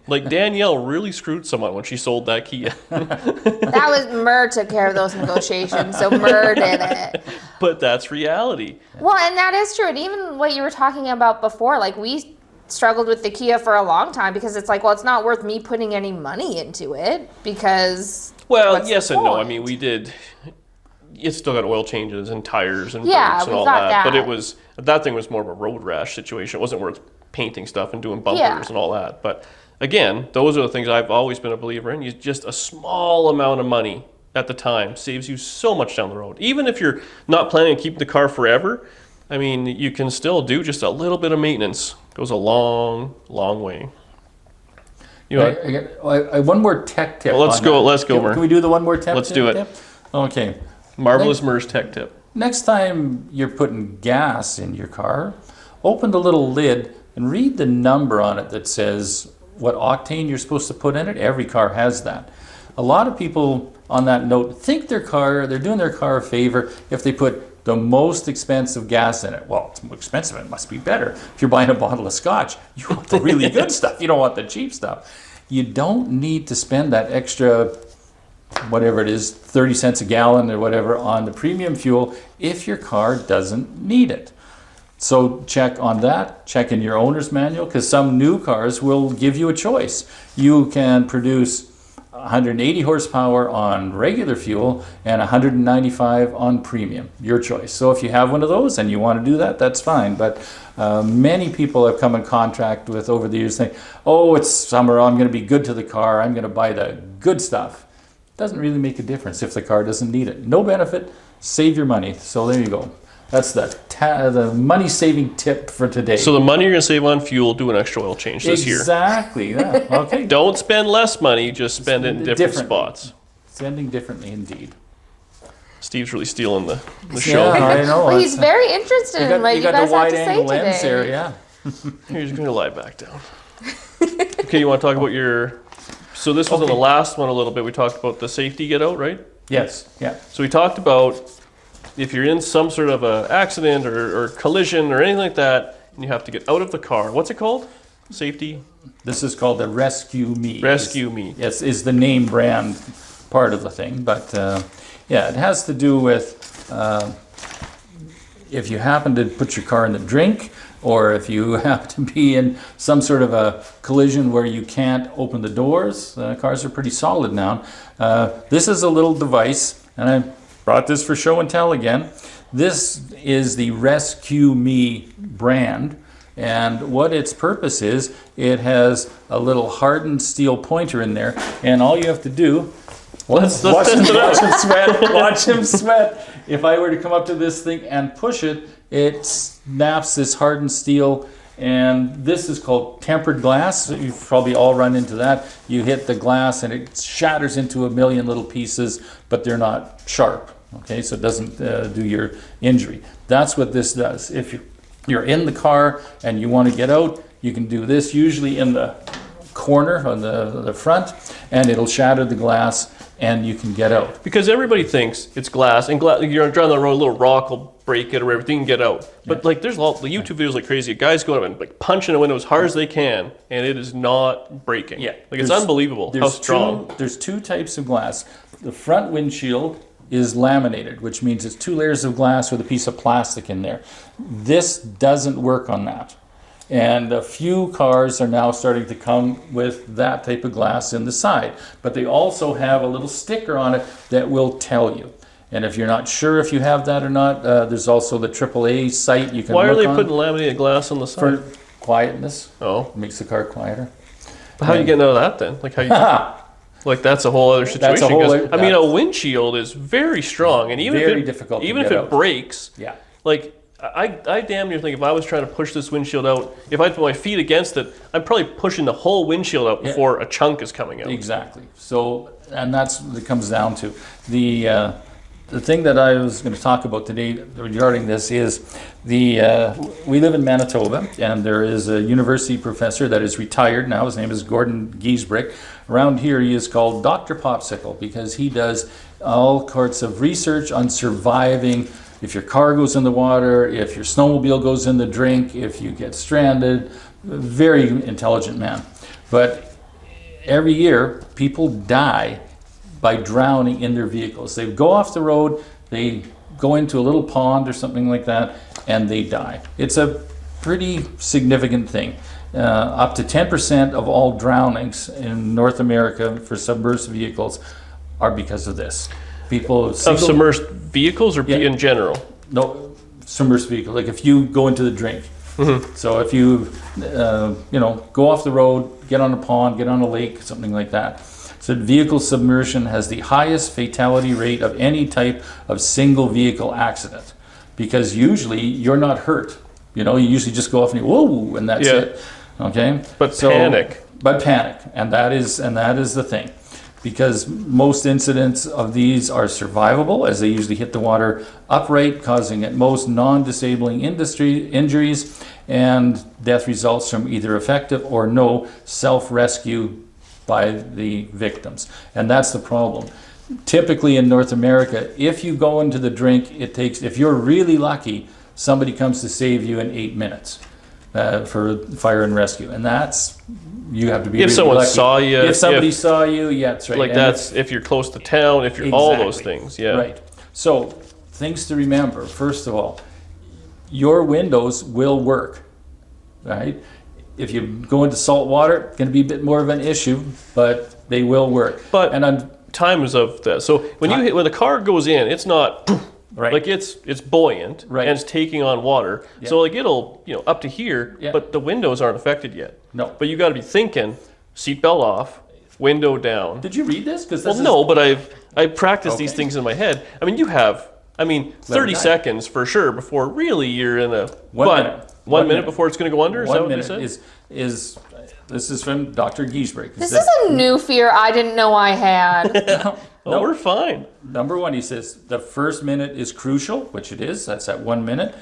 Speaker 3: Like Danielle really screwed someone when she sold that Kia.
Speaker 2: That was Mur took care of those negotiations, so Mur did it.
Speaker 3: But that's reality.
Speaker 2: Well, and that is true. And even what you were talking about before, like we struggled with the Kia for a long time because it's like, well, it's not worth me putting any money into it because.
Speaker 3: Well, yes and no. I mean, we did. It's still got oil changes and tires and brakes and all that. But that thing was more of a road rash situation. It wasn't worth painting stuff and doing bumpers and all that. But again, those are the things I've always been a believer in. Just a small amount of money at the time saves you so much down the road. Even if you're not planning on keeping the car forever, I mean, you can still do just a little bit of maintenance. Goes a long, long way.
Speaker 4: One more tech tip.
Speaker 3: Well, let's go, Mur.
Speaker 4: Can we do the one more tech?
Speaker 3: Let's do it.
Speaker 4: Tip? Okay.
Speaker 3: Marvelous Mur's tech tip.
Speaker 4: Next time you're putting gas in your car, open the little lid and read the number on it that says what octane you're supposed to put in it. Every car has that. A lot of people on that note think they're doing their car a favor if they put the most expensive gas in it. Well, it's more expensive, it must be better. If you're buying a bottle of scotch, you want the really good stuff. You don't want the cheap stuff. You don't need to spend that extra, whatever it is, 30 cents a gallon or whatever on the premium fuel if your car doesn't need it. So check on that, check in your owner's manual, because some new cars will give you a choice. You can produce 180 horsepower on regular fuel and 195 on premium, your choice. So if you have one of those and you want to do that, that's fine. But many people have come in contact with over the years saying, oh, it's summer, I'm going to be good to the car, I'm going to buy the good stuff. It doesn't really make a difference if the car doesn't need it. No benefit, save your money. So there you go. That's the money-saving tip for today.
Speaker 3: So the money you're going to save on fuel, do an extra oil change this year.
Speaker 4: Exactly. Yeah. Okay.
Speaker 3: Don't spend less money, just spend it in different spots.
Speaker 4: Spending differently, indeed.
Speaker 3: Steve's really stealing the show.
Speaker 4: Yeah, I know.
Speaker 2: Well, he's very interested in what you guys have to say today.
Speaker 4: There, yeah.
Speaker 3: Here's going to lie back down. Okay, you want to talk about your... So this was on the last one a little bit. We talked about the safety get out, right?
Speaker 4: Yes. Yeah.
Speaker 3: So we talked about if you're in some sort of a accident or collision or anything like that, and you have to get out of the car. What's it called? Safety?
Speaker 4: This is called the Rescue Me.
Speaker 3: Rescue Me.
Speaker 4: Yes, is the name brand part of the thing. But it has to do with if you happen to put your car in the drink, or if you happen to be in some sort of a collision where you can't open the doors. Cars are pretty solid now. This is a little device, and I brought this for show and tell again. This is the Rescue Me brand, and what its purpose is, it has a little hardened steel pointer in there, and all you have to do, watch him sweat, watch him sweat. If I were to come up to this thing and push it, it snaps this hardened steel, and this is called tempered glass. You've probably all run into that. You hit the glass and it shatters into a million little pieces, but they're not sharp. Okay, so it doesn't do your injury. That's what this does. If you're in the car and you want to get out, you can do this, usually in the corner on the front, and it'll shatter the glass and you can get out.
Speaker 3: Because everybody thinks it's glass, and you're driving the road, a little rock will break it or everything, can get out. But like there's the YouTube videos like crazy, guys going up and like punching a window as hard as they can, and it is not breaking.
Speaker 4: Yeah,
Speaker 3: like it's unbelievable how strong.
Speaker 4: There's two types of glass. The front windshield is laminated, which means it's 2 layers of glass with a piece of plastic in there. This doesn't work on that. And a few cars are now starting to come with that type of glass in the side. But they also have a little sticker on it that will tell you. And if you're not sure if you have that or not, there's also the AAA site you can
Speaker 3: Why are
Speaker 4: look
Speaker 3: they
Speaker 4: on
Speaker 3: putting laminated glass on the side?
Speaker 4: for quietness.
Speaker 3: Oh.
Speaker 4: Makes the car quieter.
Speaker 3: But how are you getting out of that then? Like how you... Like that's a whole other situation.
Speaker 4: That's a whole
Speaker 3: 'cause,
Speaker 4: other-
Speaker 3: I mean, a windshield is very strong, and even
Speaker 4: Very
Speaker 3: if it,
Speaker 4: difficult to
Speaker 3: even if
Speaker 4: get
Speaker 3: it
Speaker 4: out.
Speaker 3: breaks,
Speaker 4: Yeah.
Speaker 3: like I damn near think if I was trying to push this windshield out, if I put my feet against it, I'm probably pushing the whole windshield out before a chunk is coming out.
Speaker 4: Exactly. So, and that's what it comes down to. The thing that I was going to talk about today regarding this is we live in Manitoba, and there is a university professor that is retired now. His name is Gordon Giesbrick. Around here, he is called Dr. Popsicle because he does all sorts of research on surviving. If your car goes in the water, if your snowmobile goes in the drink, if you get stranded, very intelligent man. But every year, people die by drowning in their vehicles. They go off the road, they go into a little pond or something like that, and they die. It's a pretty significant thing. Up to 10% of all drownings in North America for submerged vehicles are because of this. People
Speaker 3: Of submerged vehicles or in general?
Speaker 4: No, submerged vehicle. Like if you go into the drink. So if you, go off the road, get on a pond, get on a lake, something like that. So vehicle submersion has the highest fatality rate of any type of single vehicle accident, because usually you're not hurt. You usually just go off and whoa, and that's it. Okay.
Speaker 3: But panic.
Speaker 4: But panic, and that is the thing. Because most incidents of these are survivable, as they usually hit the water upright, causing at most non-disabling injuries, and death results from either effective or no self-rescue by the victims. And that's the problem. Typically in North America, if you go into the drink, if you're really lucky, somebody comes to save you in 8 minutes for fire and rescue. And that's... You have to be
Speaker 3: if
Speaker 4: really
Speaker 3: someone
Speaker 4: lucky.
Speaker 3: saw you,
Speaker 4: If somebody saw you, yeah, that's right.
Speaker 3: Like
Speaker 4: And
Speaker 3: that's if you're close to town, if you're all those things, yeah.
Speaker 4: Right. So things to remember. First of all, your windows will work, right? If you go into salt water, it's going to be a bit more of an issue, but they will work.
Speaker 3: But
Speaker 4: and
Speaker 3: time is of that. So when when the car goes in, it's not
Speaker 4: right.
Speaker 3: like it's buoyant
Speaker 4: Right.
Speaker 3: and it's taking on water.
Speaker 4: Yeah.
Speaker 3: So like it'll up to here,
Speaker 4: Yeah.
Speaker 3: but the windows aren't affected yet.
Speaker 4: No.
Speaker 3: But you got to be thinking seatbelt off, window down.
Speaker 4: Did you read this? Because
Speaker 3: No, but I practiced these
Speaker 4: Okay.
Speaker 3: things in my head. I mean, 30
Speaker 4: die.
Speaker 3: seconds for sure before really you're in a
Speaker 4: 1 minute.
Speaker 3: 1 minute before it's going to go under. Is that
Speaker 4: 1
Speaker 3: what they
Speaker 4: minute
Speaker 3: said?
Speaker 4: is this is from Dr. Giesbrick.
Speaker 2: This is a new fear I didn't know I had.
Speaker 3: Oh, we're fine.
Speaker 4: Number one, he says the first minute is crucial, which it is. That's at 1 minute.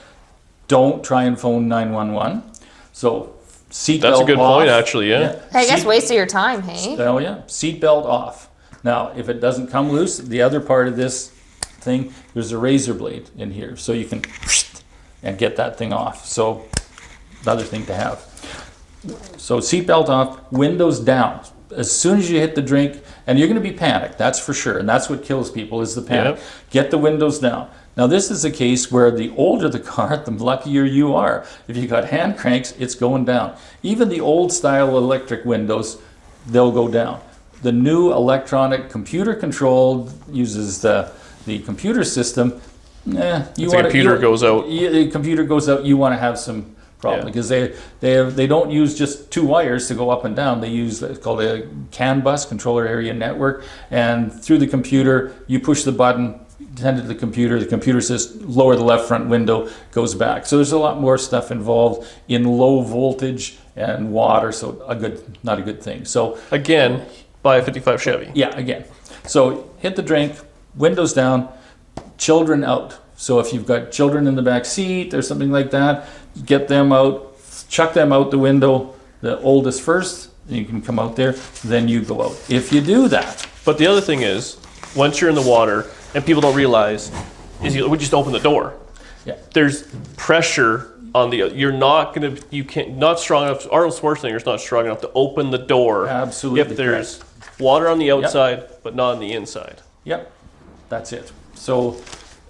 Speaker 4: Don't try and phone 911. So seatbelt
Speaker 3: That's a good
Speaker 4: off.
Speaker 3: point, actually. Yeah.
Speaker 2: I guess waste of your time, hey?
Speaker 4: Oh yeah, seatbelt off. Now, if it doesn't come loose, the other part of this thing, there's a razor blade in here, so you can and get that thing off. So another thing to have. So seatbelt off, windows down. As soon as you hit the drink, and you're going to be panicked, that's for sure, and that's what kills people is the panic.
Speaker 3: Yep.
Speaker 4: Get the windows down. Now this is a case where the older the car, the luckier you are. If you got hand cranks, it's going down. Even the old style electric windows, they'll go down. The new electronic computer controlled uses the computer system. The
Speaker 3: computer goes out.
Speaker 4: The computer goes out. You want to have some problem because they don't use just 2 wires to go up and down. They use it's called a CAN bus, controller area network, and through the computer you push the button. Send it to the computer says lower the left front window, goes back. So there's a lot more stuff involved in low voltage and water, so not a good thing. So
Speaker 3: Again, buy a 55 Chevy.
Speaker 4: yeah, again. So hit the drink, windows down, children out. So if you've got children in the back seat or something like that, get them out, chuck them out the window, the oldest first, you can come out there, then you go out. If you do that.
Speaker 3: But the other thing is, once you're in the water, and people don't realize, is we just open the door.
Speaker 4: Yeah.
Speaker 3: There's pressure on not strong enough. Arnold Schwarzenegger's not strong enough to open the door.
Speaker 4: Absolutely
Speaker 3: If there's water on the outside, but not on the inside.
Speaker 4: Yep, that's it. So,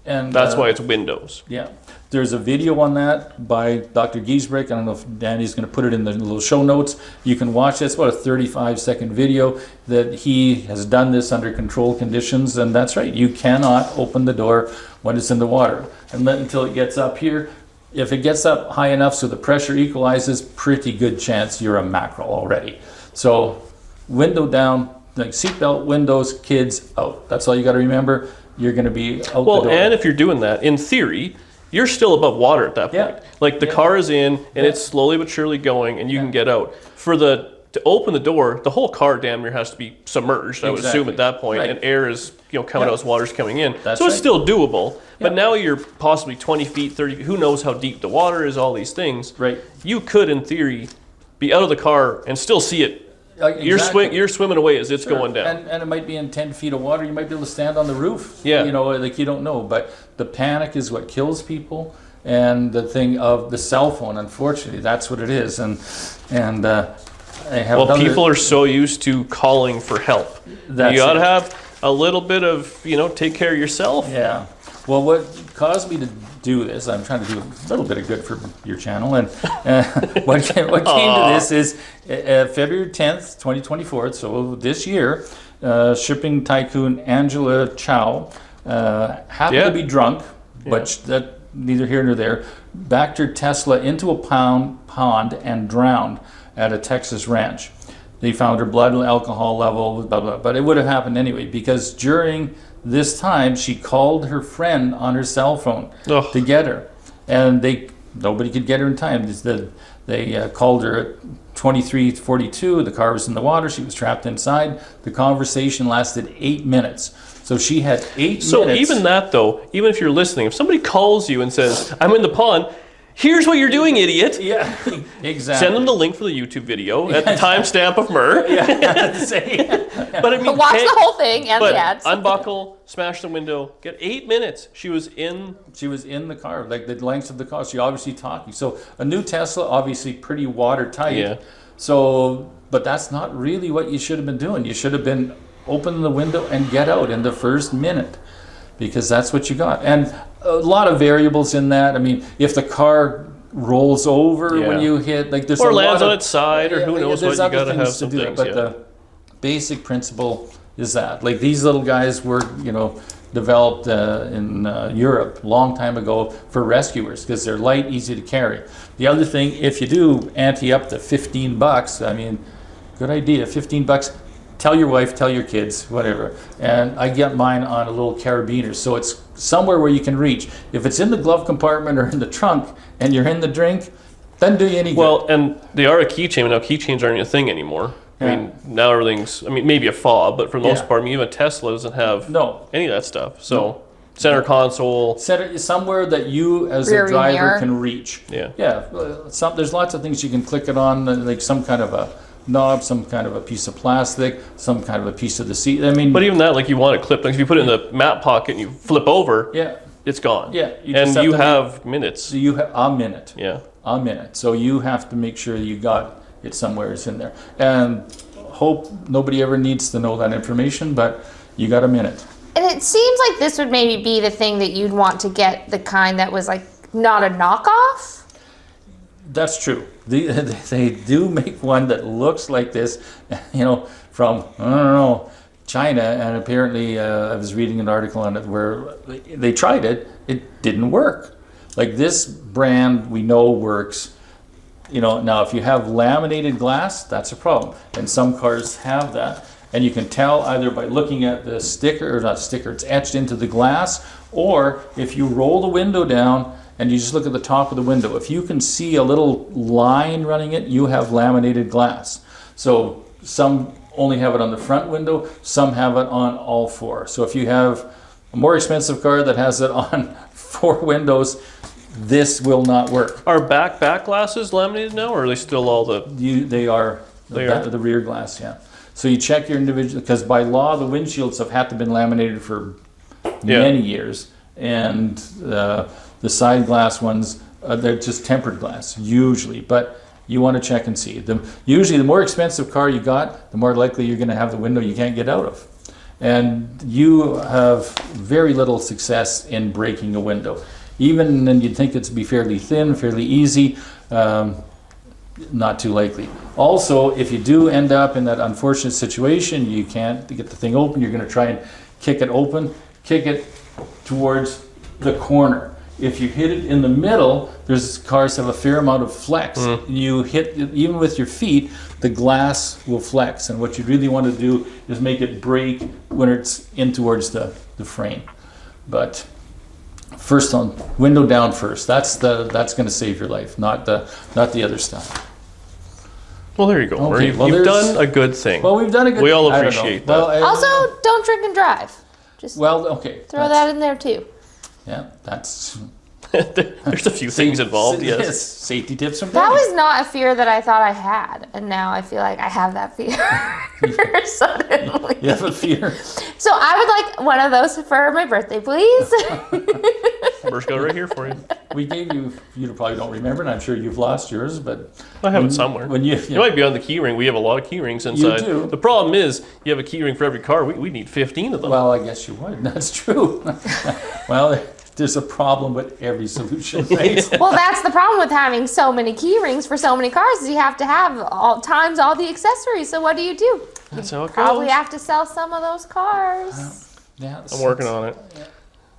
Speaker 4: and
Speaker 3: That's why it's windows.
Speaker 4: yeah. There's a video on that by Dr. Giesbrick. I don't know if Danny's going to put it in the little show notes. You can watch it. It's about a 35-second video that he has done this under controlled conditions. And that's right. You cannot open the door when it's in the water. And let until it gets up here. If it gets up high enough so the pressure equalizes, pretty good chance you're a mackerel already. So window down, like seatbelt, windows, kids out. That's all you got to remember. You're going to be out the door.
Speaker 3: And if you're doing that, in theory, you're still above water at that point.
Speaker 4: Yeah.
Speaker 3: Like the car is in and it's slowly but surely going and you can get out. To open the door, the whole car damn near has to be submerged, I would assume at that point,
Speaker 4: Right.
Speaker 3: and air is coming out as water's coming in.
Speaker 4: That's
Speaker 3: so it's
Speaker 4: right.
Speaker 3: still doable. But
Speaker 4: Yeah.
Speaker 3: now you're possibly 20 feet, 30 feet, who knows how deep the water is, all these things.
Speaker 4: Right.
Speaker 3: You could, in theory, be out of the car and still see it.
Speaker 4: Exactly.
Speaker 3: You're swimming away as it's
Speaker 4: Sure.
Speaker 3: going down.
Speaker 4: And it might be in 10 feet of water. You might be able to stand on the roof.
Speaker 3: Yeah.
Speaker 4: Like you don't know. But the panic is what kills people. And the thing of the cell phone, unfortunately, that's what it is. And I have
Speaker 3: Well,
Speaker 4: done
Speaker 3: people
Speaker 4: it.
Speaker 3: are so used to calling for help.
Speaker 4: That's
Speaker 3: You got to
Speaker 4: it.
Speaker 3: have a little bit of, take care of yourself.
Speaker 4: Yeah. Well, what caused me to do this, I'm trying to do a little bit of good for your channel. And what came to this is February 10th, 2024. So this year, shipping tycoon Angela Chow happened to be drunk, but that neither here nor there, backed her Tesla into a pond and drowned at a Texas ranch. They found her blood alcohol level, blah, blah, but it would have happened anyway because during this time she called her friend on her cell phone to get her, and nobody could get her in time. They called her at 23:42. The car was in the water. She was trapped inside. The conversation lasted 8 minutes. So she had 8 minutes.
Speaker 3: So even that, though, even if you're listening, if somebody calls you and says, I'm in the pond, here's what you're doing, idiot.
Speaker 4: Yeah, exactly.
Speaker 3: Send them the link for the YouTube video at the timestamp of Mur. But I mean,
Speaker 2: Watch the whole thing and
Speaker 3: but
Speaker 2: the ads.
Speaker 3: unbuckle, smash the window, get 8 minutes. She was in
Speaker 4: the car, like the length of the car. She obviously talking. So a new Tesla, obviously pretty watertight.
Speaker 3: Yeah.
Speaker 4: So, but that's not really what you should have been doing. You should have been open the window and get out in the first minute, because that's what you got. And a lot of variables in that. I mean, if the car rolls over when you hit, like there's
Speaker 3: or
Speaker 4: a
Speaker 3: lands
Speaker 4: lot
Speaker 3: on
Speaker 4: of,
Speaker 3: its side, or who knows what,
Speaker 4: there's
Speaker 3: you
Speaker 4: other
Speaker 3: got to have
Speaker 4: things
Speaker 3: some
Speaker 4: do that,
Speaker 3: things.
Speaker 4: but the basic principle is that, like, these little guys were, developed in Europe a long time ago for rescuers because they're light, easy to carry. The other thing, if you do ante up to $15, I mean, good idea, $15. Tell your wife, tell your kids, whatever. And I get mine on a little carabiner, so it's somewhere where you can reach. If it's in the glove compartment or in the trunk and you're in the drink, doesn't do you any good.
Speaker 3: Well, and they are a keychain. Now keychains aren't a thing anymore. I mean, now everything's, maybe a fob, but for the most part, even a Tesla doesn't have any of that stuff. So center console.
Speaker 4: Set it somewhere that you as a
Speaker 2: Rear
Speaker 4: driver
Speaker 2: mirror.
Speaker 4: can reach.
Speaker 3: Yeah.
Speaker 4: Yeah. There's lots of things you can click it on, like some kind of a knob, some kind of a piece of plastic, some kind of a piece of the seat. I mean,
Speaker 3: But even that, like, you want to clip, like if you put it in the map pocket and you flip over, it's gone.
Speaker 4: Yeah, you
Speaker 3: and
Speaker 4: just have
Speaker 3: you
Speaker 4: to
Speaker 3: have minutes.
Speaker 4: So you have a minute.
Speaker 3: Yeah.
Speaker 4: A minute. So you have to make sure you got it somewhere it's in there. And hope nobody ever needs to know that information, but you got a minute.
Speaker 2: And it seems like this would maybe be the thing that you'd want to get, the kind that was like not a knockoff.
Speaker 4: That's true. They do make one that looks like this, from, I don't know, China. And apparently I was reading an article on it where they tried it. It didn't work. Like, this brand we know works. Now if you have laminated glass, that's a problem. And some cars have that. And you can tell either by looking at the sticker, or not sticker, it's etched into the glass, or if you roll the window down and you just look at the top of the window, if you can see a little line running it, you have laminated glass. So some only have it on the front window, some have it on all four. So if you have a more expensive car that has it on 4 windows, this will not work.
Speaker 3: Are back glasses laminated now, or are they still all the...
Speaker 4: They are the rear glass, yeah. So you check your individual, because by law the windshields have had to been laminated for many years, and the side glass ones, they're just tempered glass usually, but you want to check and see. Usually the more expensive car you got, the more likely you're going to have the window you can't get out of. and you have very little success in breaking a window. Even then you'd think it'd be fairly thin, fairly easy, not too likely. Also, if you do end up in that unfortunate situation, you can't get the thing open, you're going to try and kick it open, kick it towards the corner. If you hit it in the middle, there's cars that have a fair amount of flex. You hit, even with your feet, the glass will flex. And what you really want to do is make it break when it's in towards the frame. But first on, window down first. That's going to save your life, not the other stuff.
Speaker 3: Well, there you go.
Speaker 4: Okay,
Speaker 3: You've done a good thing.
Speaker 4: Well, we've done a good thing.
Speaker 3: We all appreciate that.
Speaker 4: Well,
Speaker 2: Also, don't drink and drive. Just
Speaker 4: okay.
Speaker 2: throw that in there too.
Speaker 4: Yeah, that's...
Speaker 3: There's a few things involved, yes.
Speaker 4: Safety tips from
Speaker 2: That
Speaker 4: Danny.
Speaker 2: was not a fear that I thought I had, and now I feel like I have that fear suddenly.
Speaker 4: You have a fear?
Speaker 2: So I would like one of those for my birthday, please.
Speaker 3: Mer's got it right here for you.
Speaker 4: We gave you probably don't remember, and I'm sure you've lost yours, but...
Speaker 3: I have it somewhere.
Speaker 4: When
Speaker 3: It might be on the key ring. We have a lot of key rings inside.
Speaker 4: You do.
Speaker 3: The problem is, you have a key ring for every car. We need 15 of them.
Speaker 4: Well, I guess you would. That's true. Well, there's a problem with every solution, right?
Speaker 2: Well, that's the problem with having so many key rings for so many cars is you have to have all the accessories. So what do?
Speaker 3: That's how it
Speaker 2: Probably
Speaker 3: goes.
Speaker 2: have to sell some of those cars.
Speaker 4: Yeah,
Speaker 3: I'm working on it.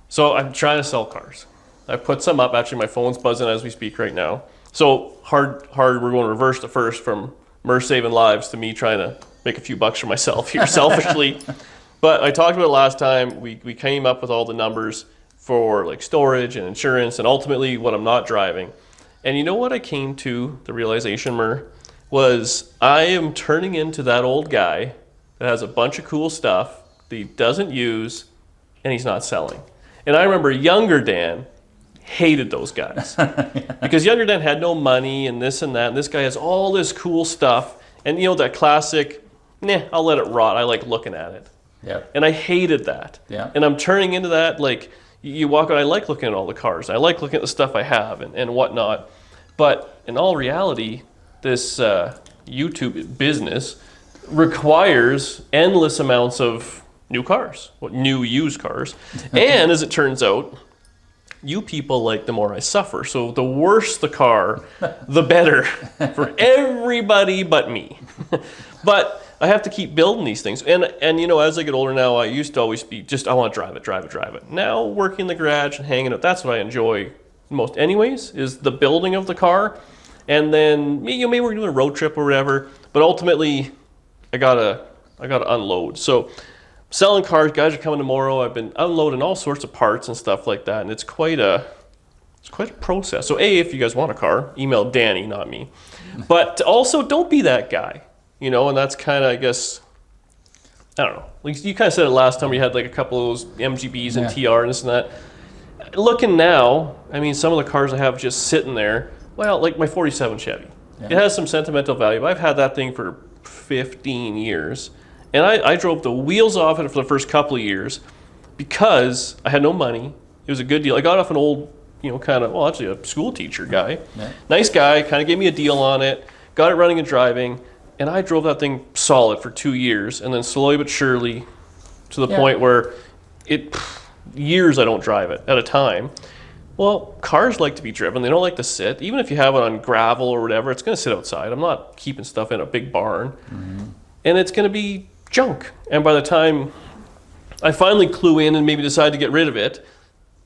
Speaker 3: So I'm trying to sell cars. I put some up. Actually, my phone's buzzing as we speak right now. So hard. We're going reverse to first from Mer saving lives to me trying to make a few bucks for myself here selfishly. But I talked about it last time. We came up with all the numbers for like storage and insurance and ultimately what I'm not driving. And you know what I came to the realization, Mer, was I am turning into that old guy that has a bunch of cool stuff that he doesn't use and he's not selling. And I remember younger Dan hated those guys because younger Dan had no money and this and that. And this guy has all this cool stuff. And you know, that classic, I'll let it rot. I like looking at it.
Speaker 4: Yeah.
Speaker 3: And I hated that.
Speaker 4: Yeah.
Speaker 3: And I'm turning into that, like, you walk out, I like looking at all the cars. I like looking at the stuff I have and whatnot. But in all reality, this YouTube business requires endless amounts of new cars, new used cars. And as it turns out, you people like the more I suffer. So the worse the car, the better for everybody but me. But I have to keep building these things. And you know, as I get older now, I used to always be just, I want to drive it. Now working in the garage and hanging out, that's what I enjoy most anyways, is the building of the car. And then maybe we're doing a road trip or whatever, but ultimately I gotta unload. So selling cars, guys are coming tomorrow. I've been unloading all sorts of parts and stuff like that. And it's quite a process. So if you guys want a car, email Danny, not me. But also don't be that guy. You know, and that's kind of, I guess, I don't know. Like you kind of said it last time. We had like a couple of those MGBs and TR and this and that. Looking now, I mean, some of the cars I have just sitting there. Well, like my 47 Chevy. Yeah. It has some sentimental value. But I've had that thing for 15 years. And I drove the wheels off it for the first couple of years because I had no money. It was a good deal. I got off an old, actually a school teacher guy. Yeah. Nice guy, kind of gave me a deal on it. Got it running and driving. And I drove that thing solid for 2 years, and then slowly but surely to the point where years I don't drive it at a time. Well, cars like to be driven. They don't like to sit. Even if you have it on gravel or whatever, it's going to sit outside. I'm not keeping stuff in a big barn. Mm-hmm. And it's going to be junk. And by the time I finally clue in and maybe decide to get rid of it,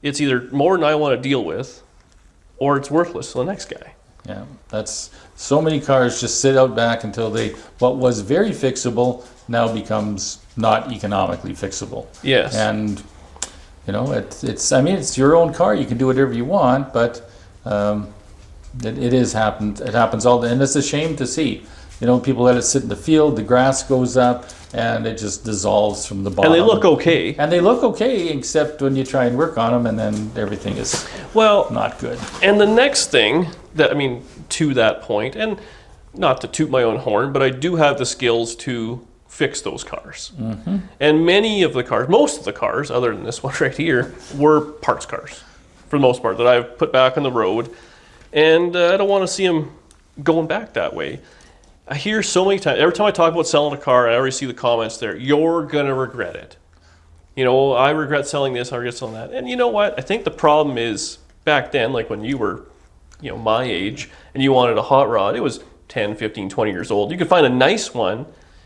Speaker 3: it's either more than I want to deal with or it's worthless to the next guy.
Speaker 4: Yeah, that's so many cars just sit out back until what was very fixable now becomes not economically fixable.
Speaker 3: Yes.
Speaker 4: And you know, it's your own car. You can do whatever you want, but it happens all day, and it's a shame to see. You know, people let it sit in the field, the grass goes up, and it just dissolves from the bottom.
Speaker 3: And they look okay.
Speaker 4: And they look okay, except when you try and work on them, and then everything is not good.
Speaker 3: And the next thing to that point, and not to toot my own horn, but I do have the skills to fix those cars. Mm-hmm. And most of the cars, other than this one right here, were parts cars, for the most part, that I've put back on the road. And I don't want to see them going back that way. I hear so many times, every time I talk about selling a car, I already see the comments there, you're going to regret it. You know, I regret selling this, I regret selling that. And you know what? I think the problem is back then, like when you were, you know, my age and you wanted a hot rod, it was 10, 15, 20 years old. You could find a nice one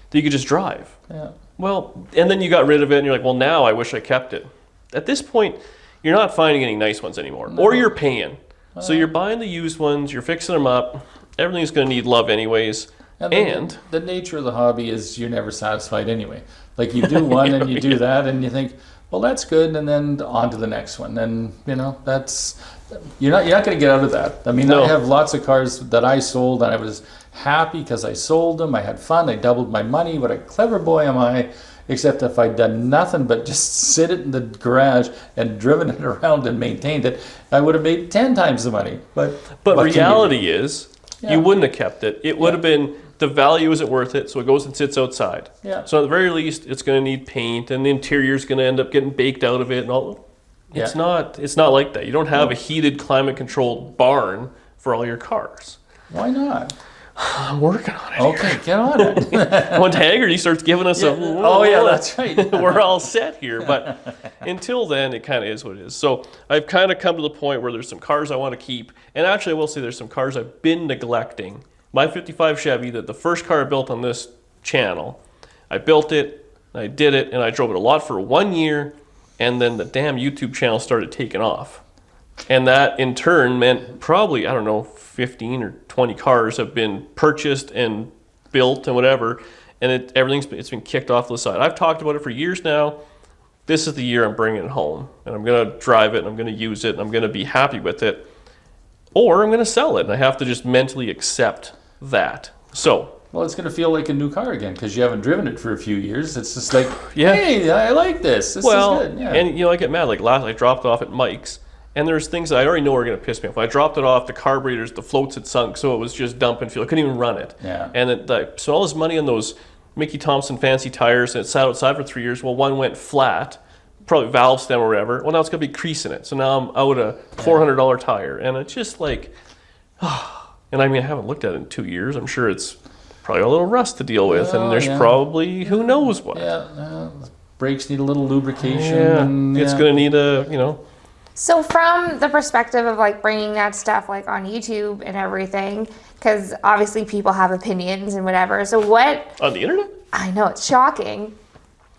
Speaker 3: that you could just drive.
Speaker 4: Yeah.
Speaker 3: Well, and then you got rid of it and you're like, well, now I wish I kept it. At this point, you're not finding any nice ones anymore, or you're paying. So you're buying the used ones, you're fixing them up. Everything's going to need love anyways. And
Speaker 4: the nature of the hobby is you're never satisfied anyway. Like you do one and you do that and you think, well, that's good, and then on to the next one. And you know, that's you're not going to get out of that. I mean,
Speaker 3: No.
Speaker 4: I have lots of cars that I sold and I was happy because I sold them. I had fun. I doubled my money. What a clever boy am I. Except if I'd done nothing but just sit it in the garage and driven it around and maintained it, I would have made 10 times the money. But what can you do?
Speaker 3: reality is,
Speaker 4: Yeah.
Speaker 3: you wouldn't have kept it. It would have been, the value isn't worth it, so it goes and sits outside.
Speaker 4: Yeah.
Speaker 3: So at the very least, it's going to need paint, and the interior's going to end up getting baked out of it, and all. It's
Speaker 4: Yeah.
Speaker 3: not like that. You don't have a heated, climate-controlled barn for all your cars.
Speaker 4: Why not?
Speaker 3: I'm working on it.
Speaker 4: Okay, get on it.
Speaker 3: Once Haggerty starts giving us
Speaker 4: Oh yeah, that's right.
Speaker 3: we're all set here. But until then, it kind of is what it is. So I've kind of come to the point where there's some cars I want to keep. And actually, I will say there's some cars I've been neglecting. My 55 Chevy, that the first car I built on this channel, I built it, I did it, and I drove it a lot for 1 year. And then the damn YouTube channel started taking off. And that in turn meant probably, I don't know, 15 or 20 cars have been purchased and built and whatever, and it's been kicked off to the side. I've talked about it for years now. This is the year I'm bringing it home, and I'm going to drive it, and I'm going to use it, and I'm going to be happy with it, or I'm going to sell it, and I have to just mentally accept that. So,
Speaker 4: Well, it's going to feel like a new car again because you haven't driven it for a few years. It's just like,
Speaker 3: Yeah.
Speaker 4: hey, I like this. This is good. Yeah.
Speaker 3: and you know, I get mad. Like last, I dropped it off at Mike's, and there's things that I already know are going to piss me off. When I dropped it off, the carburetors, the floats had sunk, so it was just dumping fuel. I couldn't even run it.
Speaker 4: Yeah.
Speaker 3: And I spent all this money on those Mickey Thompson fancy tires, and it sat outside for 3 years. Well, one went flat, probably valve stem or whatever. Well, now it's got to be crease in it. So now I'm out a $400 tire, and it's just like, and I mean, I haven't looked at it in 2 years. I'm sure it's probably a little rust to deal with, and there's probably who knows what.
Speaker 4: Yeah, brakes need a little lubrication.
Speaker 3: Yeah,
Speaker 4: And,
Speaker 3: it's going to need a, you know.
Speaker 2: So from the perspective of like bringing that stuff like on YouTube and everything, because obviously people have opinions and whatever. So what,
Speaker 3: On the internet?
Speaker 2: I know it's shocking,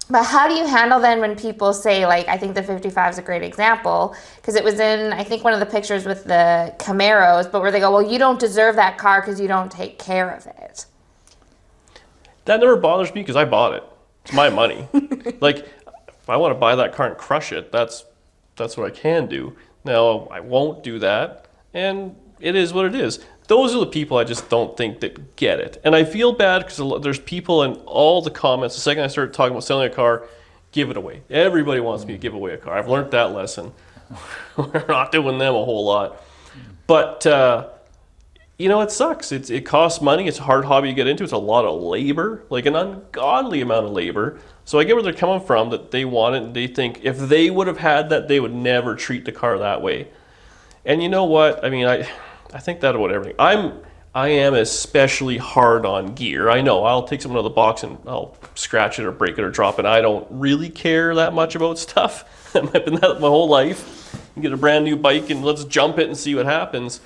Speaker 2: but how do you handle then when people say, like, I think the 55 is a great example, because it was in, I think, one of the pictures with the Camaros, but where they go, well, you don't deserve that car because you don't take care of it.
Speaker 3: That never bothers me because I bought it. It's my money. Like, if I want to buy that car and crush it, that's what I can do. Now, I won't do that, and it is what it is. Those are the people I just don't think that get it. And I feel bad because there's people in all the comments, the second I started talking about selling a car, give it away. Everybody wants me to give away a car. I've learned that lesson. We're not doing them a whole lot. But, you know, it sucks. It costs money. It's a hard hobby to get into. It's a lot of labor, like an ungodly amount of labor. So I get where they're coming from, that they want it, and they think if they would have had that, they would never treat the car that way. And you know what? I mean, I think that about everything. I am especially hard on gear. I know I'll take something out of the box and I'll scratch it or break it or drop it. I don't really care that much about stuff. I've been that my whole life. You get a brand new bike and let's jump it and see what happens.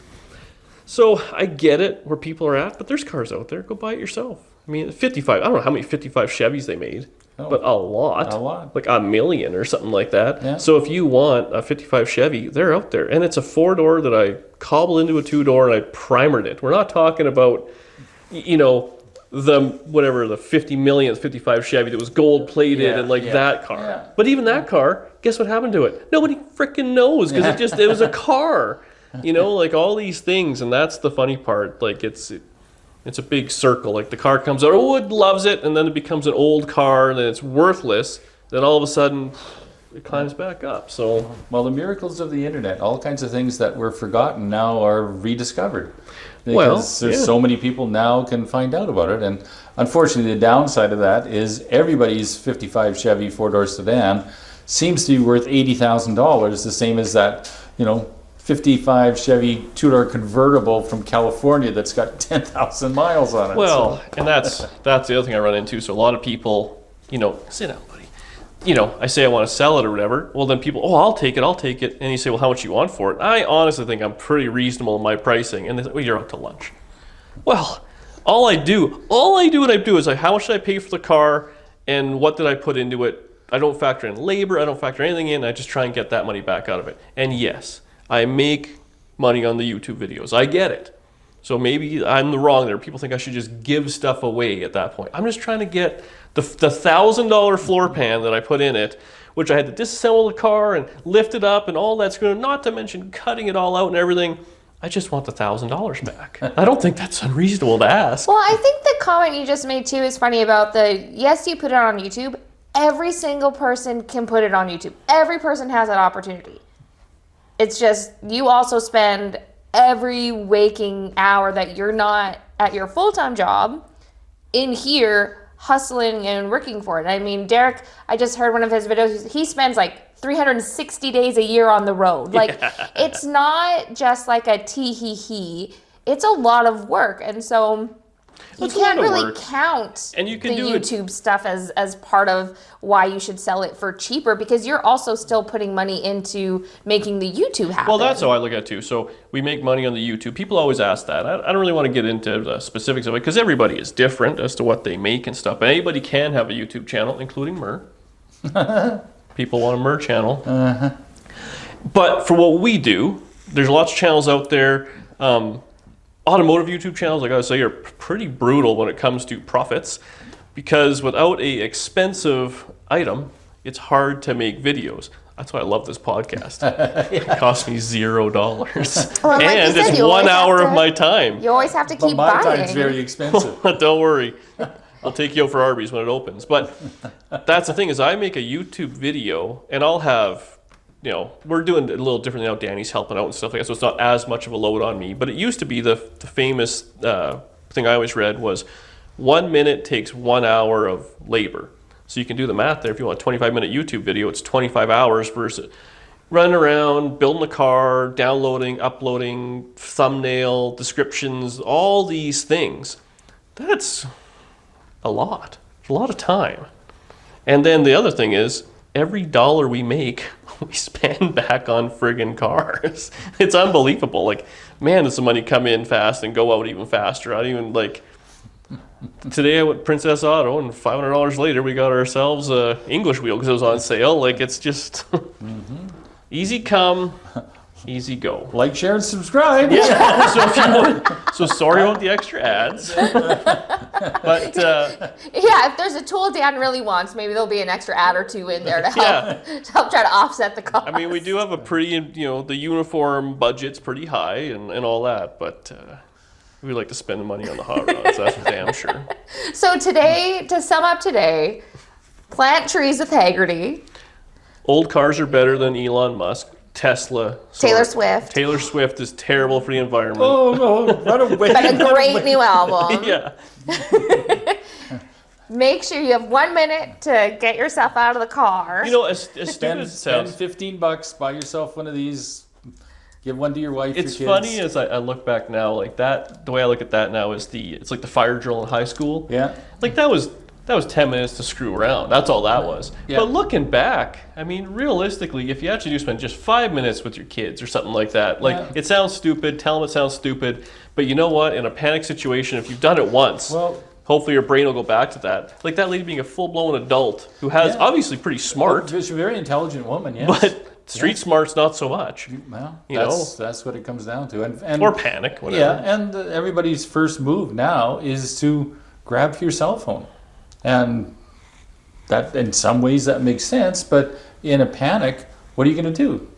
Speaker 3: So I get it where people are at, but there's cars out there. Go buy it yourself. I mean, 55, I don't know how many 55 Chevys they made, but a lot.
Speaker 4: A lot.
Speaker 3: Like a million or something like that.
Speaker 4: Yeah.
Speaker 3: So if you want a 55 Chevy, they're out there. And it's a 4-door that I cobbled into a 2-door and I primered it. We're not talking about, you know, the 50 millionth 55 Chevy that was gold plated and that car.
Speaker 4: Yeah.
Speaker 3: But even that car, guess what happened to it? Nobody freaking knows because it was a car. You know, like all these things, and that's the funny part. Like it's a big circle. Like the car comes out, oh, it loves it, and then it becomes an old car, and then it's worthless. Then all of a sudden, it climbs back up. So,
Speaker 4: well, the miracles of the internet, all kinds of things that were forgotten now are rediscovered. Because
Speaker 3: Well,
Speaker 4: there's so many people now can find out about it. And unfortunately, the downside of that is everybody's 55 Chevy 4-door sedan seems to be worth $80,000, the same as that, you know, 55 Chevy 2-door convertible from California that's got 10,000 miles on it.
Speaker 3: well, and that's the other thing I run into. So a lot of people, you know, sit down, buddy. I say I want to sell it or whatever. Well, then people, I'll take it. And you say, well, how much you want for it? I honestly think I'm pretty reasonable in my pricing. And they say, well, you're out to lunch. Well, all I do is like, how much did I pay for the car and what did I put into it? I don't factor in labor. I don't factor anything in. I just try and get that money back out of it. And yes, I make money on the YouTube videos. I get it. So maybe I'm the wrong there. People think I should just give stuff away at that point. I'm just trying to get the $1,000 floor pan that I put in it, which I had to disassemble the car and lift it up and all that's going to, not to mention cutting it all out and everything. I just want the $1,000 back. I don't think that's unreasonable to ask.
Speaker 2: Well, I think the comment you just made too is funny about yes, you put it on YouTube. Every single person can put it on YouTube. Every person has that opportunity. It's just you also spend every waking hour that you're not at your full-time job in here hustling and working for it. I mean, Derek, I just heard one of his videos. He spends like 360 days a year on the road. Like, it's not just like a tee-hee-hee. It's a lot of work. And so you can't really count
Speaker 3: and you can
Speaker 2: the
Speaker 3: do
Speaker 2: YouTube stuff as part of why you should sell it for cheaper, because you're also still putting money into making the YouTube happen.
Speaker 3: Well, that's how I look at it too. So we make money on the YouTube. People always ask that. I don't really want to get into the specifics of it because everybody is different as to what they make and stuff. But anybody can have a YouTube channel, including Mur. People want a Mur channel.
Speaker 4: Uh-huh.
Speaker 3: But for what we do, there's lots of channels out there. Automotive YouTube channels, I gotta say, are pretty brutal when it comes to profits, because without a expensive item, it's hard to make videos. That's why I love this podcast. It costs me $0,
Speaker 2: Well, like
Speaker 3: and
Speaker 2: you said,
Speaker 3: it's
Speaker 2: you
Speaker 3: 1
Speaker 2: always have
Speaker 3: hour
Speaker 2: to-
Speaker 3: of my time.
Speaker 2: You always have to
Speaker 4: But
Speaker 2: keep
Speaker 4: my
Speaker 2: buying.
Speaker 4: time's very expensive.
Speaker 3: Don't worry, I'll take you out for Arby's when it opens. But that's the thing, is I make a YouTube video and I'll have, we're doing it a little differently now. Danny's helping out and stuff like that, so it's not as much of a load on me. But it used to be the famous thing I always read was 1 minute takes 1 hour of labor. So you can do the math there. If you want a 25-minute YouTube video, it's 25 hours versus running around, building a car, downloading, uploading, thumbnail, descriptions, all these things. That's a lot. It's a lot of time. And then the other thing is, every dollar we make, we spend back on friggin' cars. It's unbelievable. Like, man, does the money come in fast and go out even faster. I don't even, today I went Princess Auto, and $500 later we got ourselves a English wheel because it was on sale. Like, it's just easy come, easy go.
Speaker 4: Like, share, and subscribe.
Speaker 3: Yeah. So sorry about the extra ads. But
Speaker 2: Yeah, if there's a tool Dan really wants, maybe there'll be an extra ad or two in there to help, to help try to offset the cost.
Speaker 3: I mean, we do have a pretty, the uniform budget's pretty high and all that, but we like to spend the money on the hot rods, that's for damn sure.
Speaker 2: So today, to sum up today, plant trees with Haggerty.
Speaker 3: Old cars are better than Elon Musk. Tesla. Sorry.
Speaker 2: Taylor Swift.
Speaker 3: Taylor Swift is terrible for the environment.
Speaker 4: Oh, no, run away.
Speaker 2: But a great new album.
Speaker 3: Yeah.
Speaker 2: Make sure you have 1 minute to get yourself out of the car.
Speaker 3: As stupid as it sounds,
Speaker 4: $15, buy yourself one of these, give one to your wife,
Speaker 3: it's
Speaker 4: your kids.
Speaker 3: funny as I look back now, like that, the way I look at that now is it's like the fire drill in high school.
Speaker 4: Yeah.
Speaker 3: Like that was 10 minutes to screw around. That's all that was.
Speaker 4: Yeah.
Speaker 3: But looking back, I mean, realistically, if you actually do spend just 5 minutes with your kids or something like that, it sounds stupid, tell them it sounds stupid, but you know what? In a panic situation, if you've done it once, hopefully your brain will go back to that. Like that lady being a full-blown adult who has obviously pretty smart.
Speaker 4: She's a very intelligent woman, yes.
Speaker 3: But street smart's not so much.
Speaker 4: Well,
Speaker 3: You
Speaker 4: that's what it comes down to. And
Speaker 3: Or panic, whatever.
Speaker 4: Yeah, and everybody's first move now is to grab your cell phone. And that, in some ways, that makes sense, but in a panic, what are you going to do?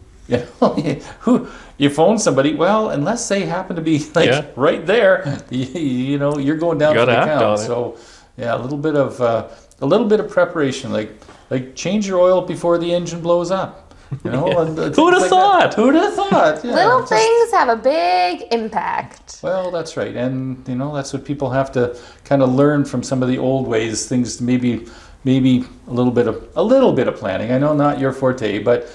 Speaker 4: You phone somebody, well, unless they happen to be right there, you're going down for the count. So, yeah, a little bit of preparation, like change your oil before the engine blows up.
Speaker 3: Who'd have thought?
Speaker 4: Who'd have thought? Yeah,
Speaker 2: Little things have a big impact.
Speaker 4: Well, that's right, and that's what people have to kind of learn from some of the old ways. Things maybe a little bit of planning. I know not your forte, but